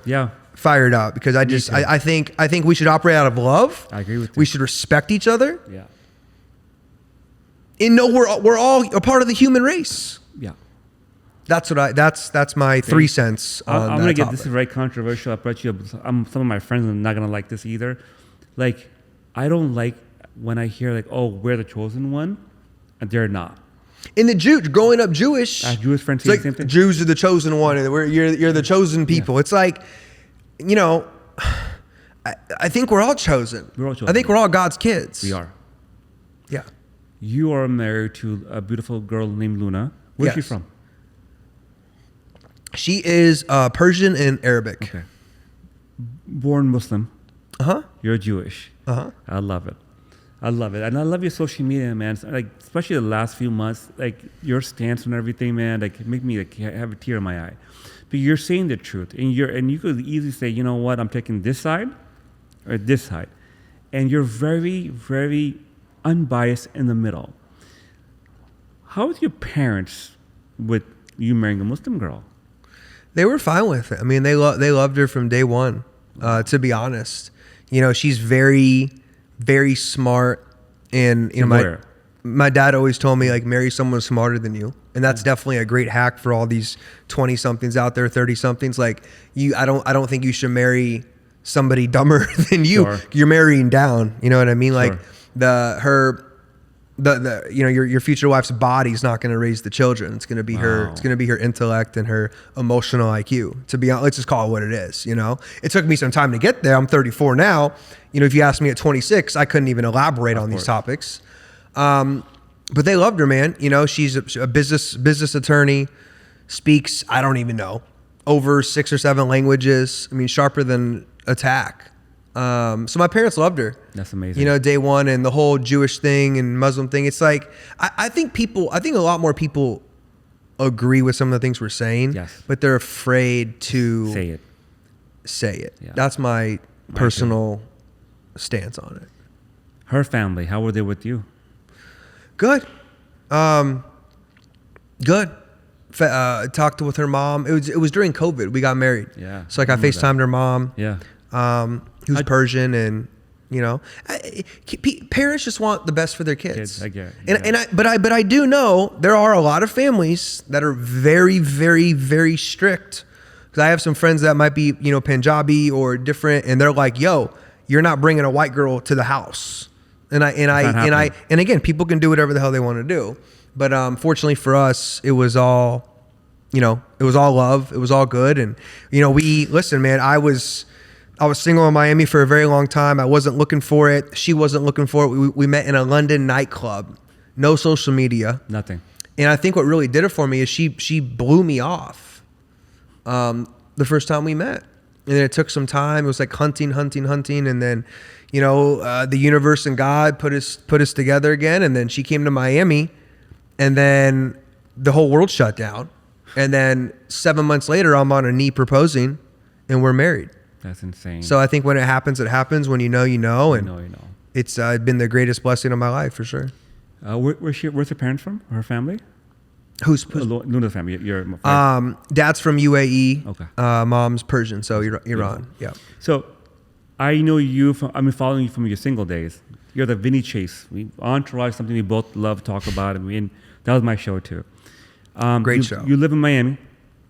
fired up because I think we should operate out of love.
I agree with you.
We should respect each other.
Yeah.
And know we're all a part of the human race.
Yeah.
That's my 3 cents on
I'm gonna
that
this is very controversial. I bet you some of my friends are not gonna like this either. Like, I don't like when I hear like, oh, we're the chosen one, and they're not.
In the growing up Jewish,
Jewish friends say the same thing.
Jews are the chosen one, and you're the chosen people. Yeah. It's like, I think we're all chosen. We're all chosen. I think we're all God's kids.
We are.
Yeah.
You are married to a beautiful girl named Luna. Where's she from?
She is Persian and Arabic.
Okay. Born Muslim.
Uh-huh.
You're Jewish.
Uh-huh.
I love it. And I love your social media, man. Like, especially the last few months, like your stance on everything, man, like make me like have a tear in my eye. But you're saying the truth, and you could easily say, you know what, I'm taking this side or this side, and you're very, very unbiased in the middle. How was your parents with you marrying a Muslim girl?
They were fine with it. I mean, they loved her from day one. To be honest, she's very, very smart, and my dad always told me like marry someone smarter than you, and that's definitely a great hack for all these 20-somethings out there, 30-somethings. Like I don't think you should marry somebody dumber than you. Sure. You're marrying down. You know what I mean? Sure. Like your future wife's body's not going to raise the children. It's going to be her. It's going to be her intellect and her emotional IQ. To be honest, let's just call it what it is. It took me some time to get there. I'm 34 now. If you asked me at 26, I couldn't even elaborate on these topics. But they loved her, man. She's a business attorney, speaks, I don't even know, over 6 or 7 languages. I mean, sharper than a tack. So my parents loved her.
That's amazing.
Day one, and the whole Jewish thing and Muslim thing. It's like, I think a lot more people agree with some of the things we're saying, yes, but they're afraid to say it. Yeah. That's my personal stance on it.
Her family, how were they with you?
Good. Good. Talked with her mom. It was during COVID. We got married.
Yeah.
So like I FaceTimed her mom.
Yeah.
Who's Persian, and parents just want the best for their kids.
I get it.
But I do know there are a lot of families that are very, very, very strict. Because I have some friends that might be Punjabi or different, and they're like, "Yo, you're not bringing a white girl to the house." And again, people can do whatever the hell they want to do. But fortunately for us, it was all, it was all love. It was all good. And listen, man, I was single in Miami for a very long time. I wasn't looking for it. She wasn't looking for it. We met in a London nightclub. No social media.
Nothing.
And I think what really did it for me is she blew me off the first time we met. And then it took some time. It was like hunting. And then, the universe and God put us together again. And then she came to Miami, and then the whole world shut down. And then 7 months later, I'm on a knee proposing, and we're married.
That's insane.
So I think when it happens, it happens. When you know, you know. And
you know.
It's been the greatest blessing of my life, for sure.
Where's her parents from? Her family?
Who's
Luna's family? Your
dad's from UAE.
Okay.
Mom's Persian, so Iran. Yeah.
So I know you from. I've been following you from your single days. You're the Vinny Chase. Entourage, something we both love, talk about, and that was my show too.
Great show.
You live in Miami.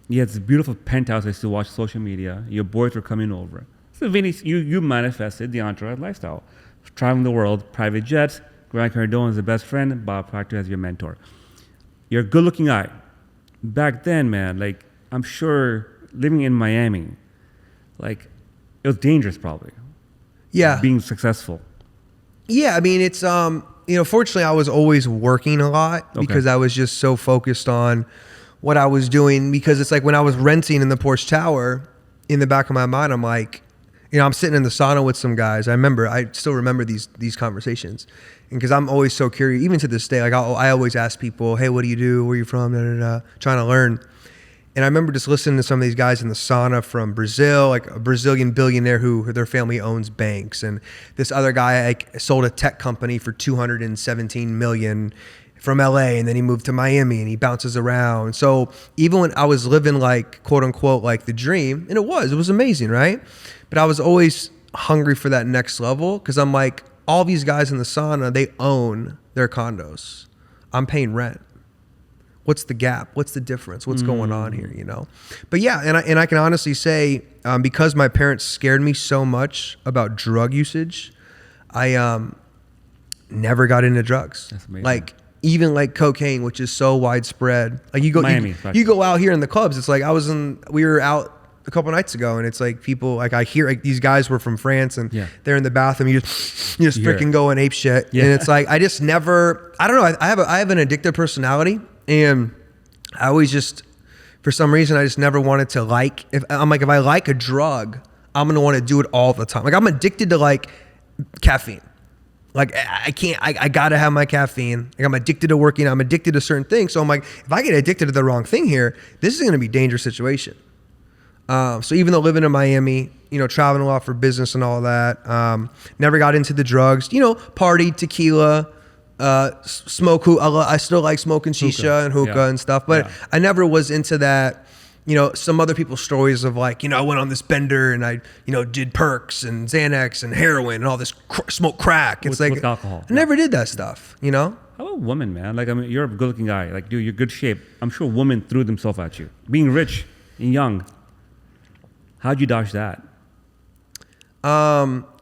You had this beautiful penthouse. I used to watch social media. Your boys were coming over. So Vinny, you manifested the entourage lifestyle, traveling the world, private jets. Grant Cardone is the best friend. Bob Proctor as your mentor. You're a good-looking guy. Back then, man, like, I'm sure living in Miami, like, it was dangerous probably.
Yeah.
Being successful.
Yeah, I mean, it's, fortunately I was always working a lot because I was just so focused on what I was doing, because it's like when I was renting in the Porsche Tower, in the back of my mind, I'm like, I'm sitting in the sauna with some guys. I still remember these conversations. And because I'm always so curious, even to this day, like I always ask people, hey, what do you do? Where are you from? Trying to learn. And I remember just listening to some of these guys in the sauna from Brazil, like a Brazilian billionaire who their family owns banks. And this other guy like sold a tech company for $217 million from LA, and then he moved to Miami and he bounces around. So even when I was living like, quote unquote, like the dream, and it was amazing, right? But I was always hungry for that next level, because I'm like, all these guys in the sauna, they own their condos. I'm paying rent. What's the gap? What's the difference? What's going on here, But yeah, and I can honestly say, because my parents scared me so much about drug usage, I never got into drugs.
That's amazing.
Like, even like cocaine, which is so widespread. Like you go out here in the clubs. It's like we were out a couple nights ago, and it's like people, like I hear like these guys were from France, and they're in the bathroom. You just freaking going ape shit. Yeah. And it's like, I just never, I don't know. I have an addictive personality, and I always just, for some reason, I just never wanted to if I like a drug, I'm going to want to do it all the time. Like I'm addicted to like caffeine. Like I gotta have my caffeine. Like I'm addicted to working. I'm addicted to certain things. So I'm like, if I get addicted to the wrong thing here, this is gonna be a dangerous situation. So even though living in Miami, traveling a lot for business and all that, never got into the drugs. Party, tequila, smoke. I still like smoking shisha and hookah and stuff, but I never was into that. Some other people's stories of like, I went on this bender and I, did perks and Xanax and heroin and all this smoke crack. It's with
alcohol.
I never did that stuff,
How about women, man? Like, I mean, you're a good looking guy. Like, dude, you're good shape. I'm sure women threw themselves at you. Being rich and young. How'd you dodge that?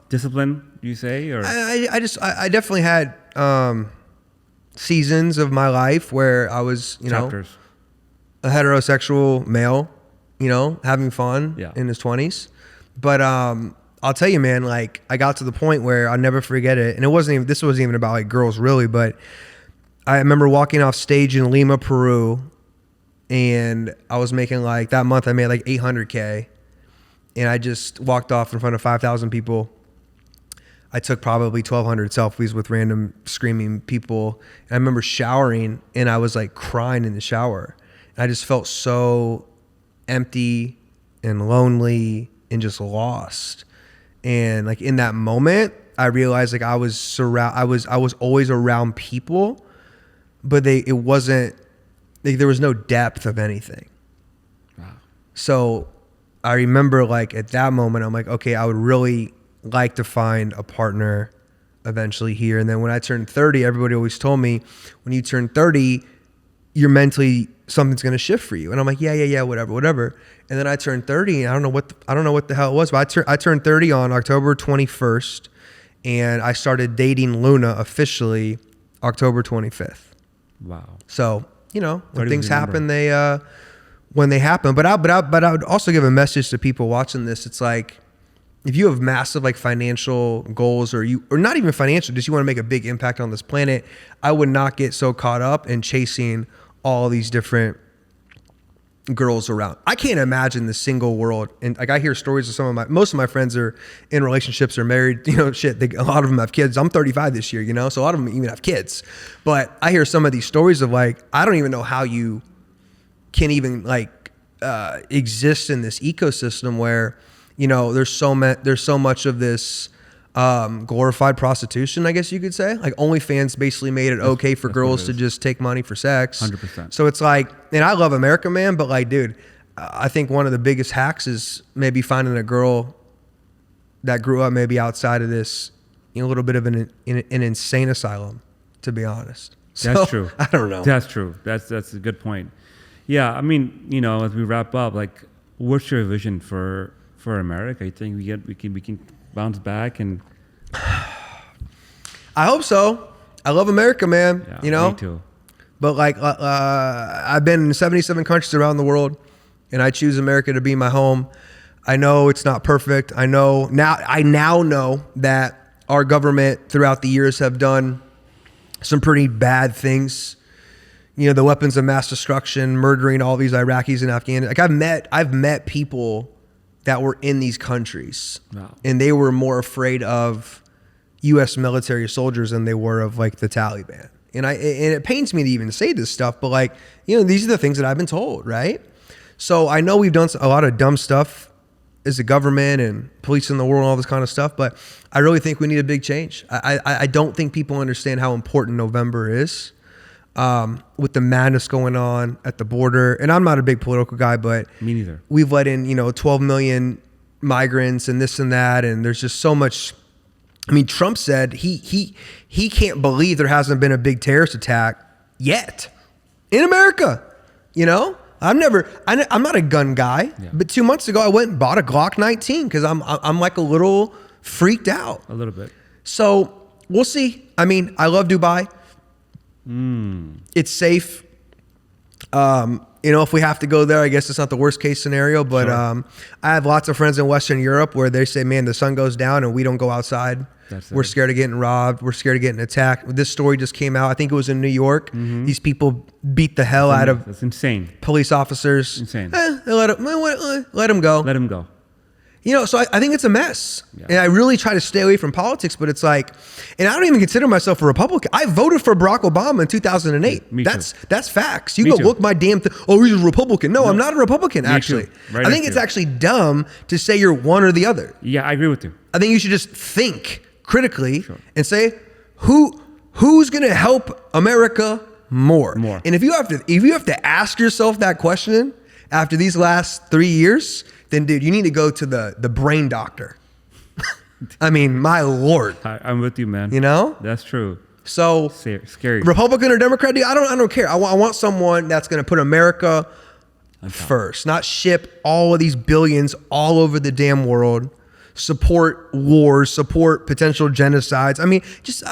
Discipline, you say? Or
I definitely had seasons of my life where I was,
Chapters.
A heterosexual male, having fun in his 20s. But I'll tell you, man, like I got to the point where I'll never forget it. And this wasn't even about like girls really, but I remember walking off stage in Lima, Peru, and I was making like, that month I made like 800K. And I just walked off in front of 5,000 people. I took probably 1,200 selfies with random screaming people. And I remember showering, and I was like crying in the shower. I just felt so empty and lonely and just lost. And like in that moment, I realized like I was always around people, but it wasn't like there was no depth of anything. Wow. So I remember like at that moment, I'm like, okay, I would really like to find a partner eventually here. And then when I turned 30, everybody always told me, when you turn 30, you're mentally, something's going to shift for you. And I'm like, yeah, whatever. And then I turned 30, and I don't know what the hell it was, but I turned 30 on October 21st, and I started dating Luna officially October 25th.
Wow.
So, when things happen, when they happen, but I would also give a message to people watching this. It's like, if you have massive like financial goals or not even financial, just you want to make a big impact on this planet, I would not get so caught up in chasing all these different girls around. I can't imagine the single world. And like, I hear stories of most of my friends are in relationships or married, a lot of them have kids. I'm 35 this year, so a lot of them even have kids, but I hear some of these stories of like, I don't even know how you can even like, exist in this ecosystem where, there's so much of this, glorified prostitution, I guess you could say. Like OnlyFans basically made it okay for girls to just take money for sex.
100%.
So it's like, and I love America, man, but like, dude, I think one of the biggest hacks is maybe finding a girl that grew up maybe outside of this, a little bit of an insane asylum, to be honest.
That's true.
I don't know.
That's true. That's a good point. Yeah, I mean, as we wrap up, like, what's your vision for America? You think we can bounce back? And
I hope so. I love America, man.
Yeah, me too.
But like, I've been in 77 countries around the world, and I choose America to be my home. I know it's not perfect. I now know that our government throughout the years have done some pretty bad things. The weapons of mass destruction, murdering all these Iraqis and Afghans. Like I've met people that were in these countries,
wow,
and they were more afraid of U.S. military soldiers than they were of like the Taliban. And it pains me to even say this stuff, but like, these are the things that I've been told, right? So I know we've done a lot of dumb stuff as a government and police in the world, all this kind of stuff, but I really think we need a big change. I don't think people understand how important November is. With the madness going on at the border. And I'm not a big political guy, but
me neither.
We've let in, 12 million migrants and this and that. And there's just so much. I mean, Trump said he can't believe there hasn't been a big terrorist attack yet in America. I'm not a gun guy, but 2 months ago I went and bought a Glock 19 because I'm like a little freaked out.
A little bit.
So we'll see. I mean, I love Dubai. It's safe. If we have to go there, I guess it's not the worst case scenario, but sure. I have lots of friends in Western Europe where they say, man, the sun goes down and we don't go outside. We're scared of getting robbed. We're scared of getting attacked. This story just came out. I think it was in New York. Mm-hmm. These people beat the hell out of
That's insane.
Police officers.
Insane.
Let them go.
Let them go.
So I think it's a mess.
Yeah.
And I really try to stay away from politics, but it's like, and I don't even consider myself a Republican. I voted for Barack Obama in 2008.
Me
that's
too.
That's facts. You
Me
go
too.
look my damn thing. Oh, he's a Republican. No, I'm not a Republican, actually.
Right,
I think it's actually dumb to say you're one or the other.
Yeah, I agree with you.
I think you should just think critically and say, who's going to help America more? And if you have to ask yourself that question after these last 3 years, then dude, you need to go to the brain doctor. I mean, my Lord.
I'm with you, man. That's true.
So
scary.
Republican or Democrat, dude, I don't care. I want someone that's going to put America first, not ship all of these billions all over the damn world, support wars, support potential genocides. I mean, just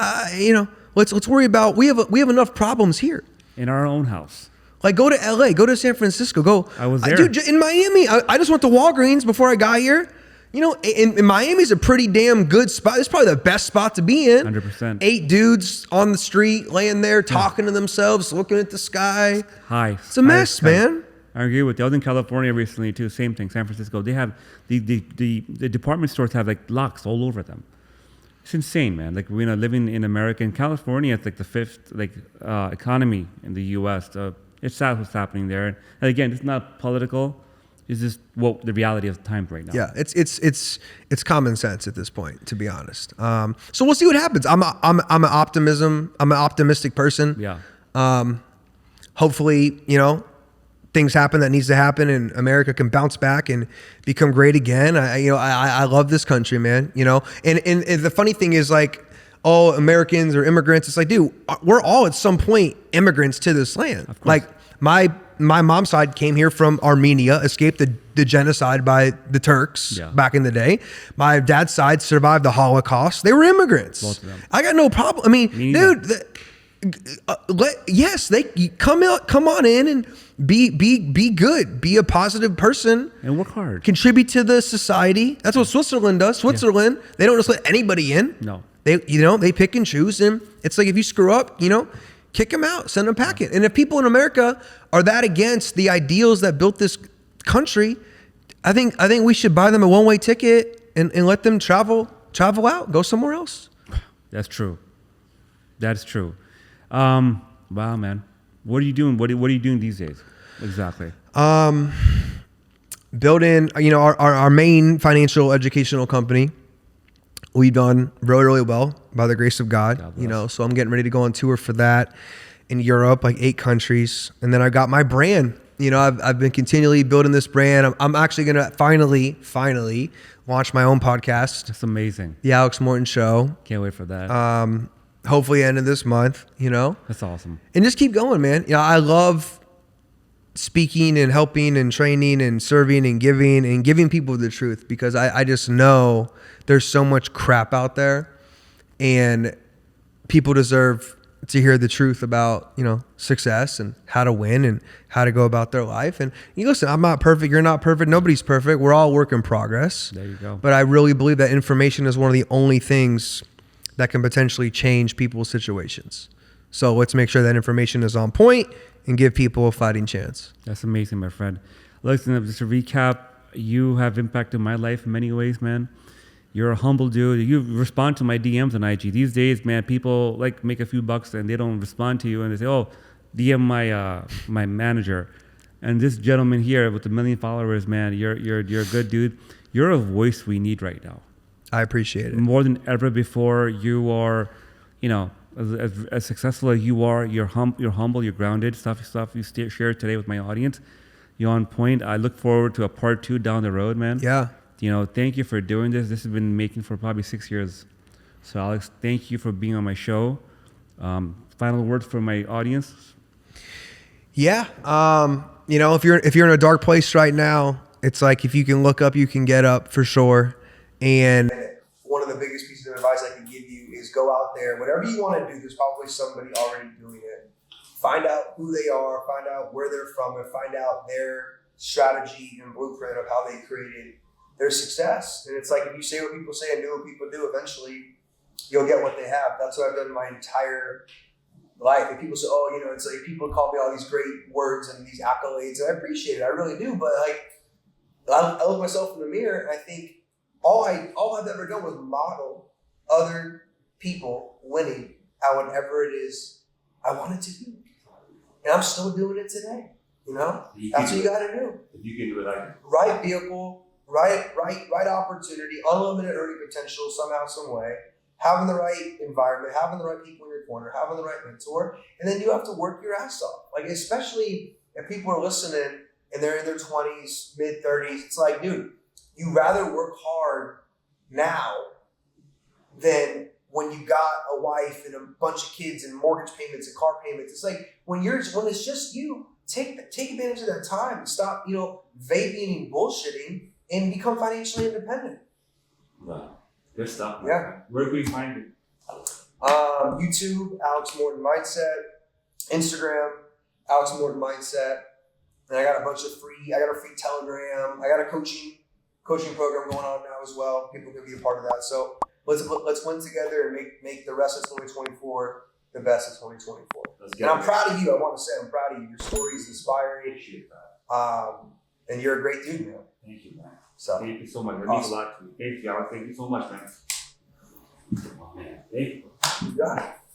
let's worry about we have enough problems here
in our own house.
Like go to LA, go to San Francisco,
I was there.
Dude, in Miami. I just went to Walgreens before I got here. In Miami's a pretty damn good spot. It's probably the best spot to be in.
100%.
8 dudes on the street laying there talking to themselves, looking at the sky. It's a mess, man.
I agree with you. I was in California recently too. Same thing. San Francisco. They have the department stores have like locks all over them. It's insane, man. Like living in America, in California, it's like the 5th economy in the U.S. It's sad what's happening there. And again, it's not political. It's just the reality of the times right now.
Yeah, it's common sense at this point, to be honest. So we'll see what happens. I'm an optimistic person.
Yeah.
Hopefully, things happen that needs to happen, and America can bounce back and become great again. I love this country, man. And the funny thing is, like, all Americans or immigrants, it's like, dude, we're all at some point immigrants to this land. Like my mom's side came here from Armenia, escaped the genocide by the Turks back in the day. My dad's side survived the Holocaust. They were immigrants.
Both of them.
I got no problem. I mean, dude, They come on in and be good, be a positive person,
and work hard,
contribute to the society. That's what Switzerland does. Switzerland, they don't just let anybody in.
No,
they pick and choose, and it's like if you screw up, kick them out, send them packing. And if people in America are that against the ideals that built this country, I think we should buy them a one-way ticket and let them travel out, go somewhere else.
That's true. That's true. Wow, man. What are you doing? What are you doing these days? Exactly.
Building, our main financial educational company. We've done really, really well by the grace of God, so I'm getting ready to go on tour for that in Europe, like 8 countries. And then I got my brand. I've been continually building this brand. I'm actually going to finally launch my own podcast.
That's amazing.
The Alex Morton Show.
Can't wait for that.
Hopefully end of this month,
That's awesome.
And just keep going, man. I love speaking and helping and training and serving and giving people the truth, because I just know there's so much crap out there, and people deserve to hear the truth about, success and how to win and how to go about their life. And listen, I'm not perfect. You're not perfect. Nobody's perfect. We're all work in progress.
There you go.
But I really believe that information is one of the only things that can potentially change people's situations. So let's make sure that information is on point and give people a fighting chance.
That's amazing, my friend. Listen, just to recap, you have impacted my life in many ways, man. You're a humble dude. You respond to my DMs on IG. These days, man, people make a few bucks and they don't respond to you, and they say, "Oh, DM my manager." And this gentleman here with 1 million followers, man, you're a good dude. You're a voice we need right now.
I appreciate it.
More than ever before. You are, as successful as you are, you're humble, you're grounded. Stuff you shared today with my audience. You're on point. I look forward to a part 2 down the road, man.
Yeah.
Thank you for doing this. This has been making for probably 6 years. So Alex, thank you for being on my show. Final words for my audience.
Yeah. If you're in a dark place right now, it's like, if you can look up, you can get up, for sure. And one of the biggest pieces of advice I can give you is go out there. Whatever you want to do, there's probably somebody already doing it. Find out who they are, find out where they're from, and find out their strategy and blueprint of how they created their success. And it's like, if you say what people say and do what people do, eventually you'll get what they have. That's what I've done my entire life. And people say, it's like, people call me all these great words and these accolades, and I appreciate it. I really do. But I look myself in the mirror and I think, all I've ever done was model other people winning at whatever it is I wanted to do. And I'm still doing it today. That's what you got to do.
You can do it
right vehicle, right opportunity, unlimited earning potential somehow, some way, having the right environment, having the right people in your corner, having the right mentor, and then you have to work your ass off. Especially if people are listening and they're in their 20s, mid 30s, it's like, dude, you rather work hard now than when you got a wife and a bunch of kids and mortgage payments and car payments. It's like when it's just you, take advantage of that time and stop, vaping and bullshitting and become financially independent.
Wow. Good stuff.
Yeah.
Where can we find you?
YouTube, Alex Morton Mindset. Instagram, Alex Morton Mindset. And I got a free Telegram. I got a coaching program going on now as well. People can be a part of that. So let's win together and make the rest of 2024 the best of 2024. And I'm proud of you. I want to say I'm proud of you. Your story is inspiring.
Appreciate that.
And you're a great dude, man.
Thank you, man.
So
thank you so much. It means a lot to me. Thank you, Alex. Thank you so much, man. Oh, man. Thank you.
You got it.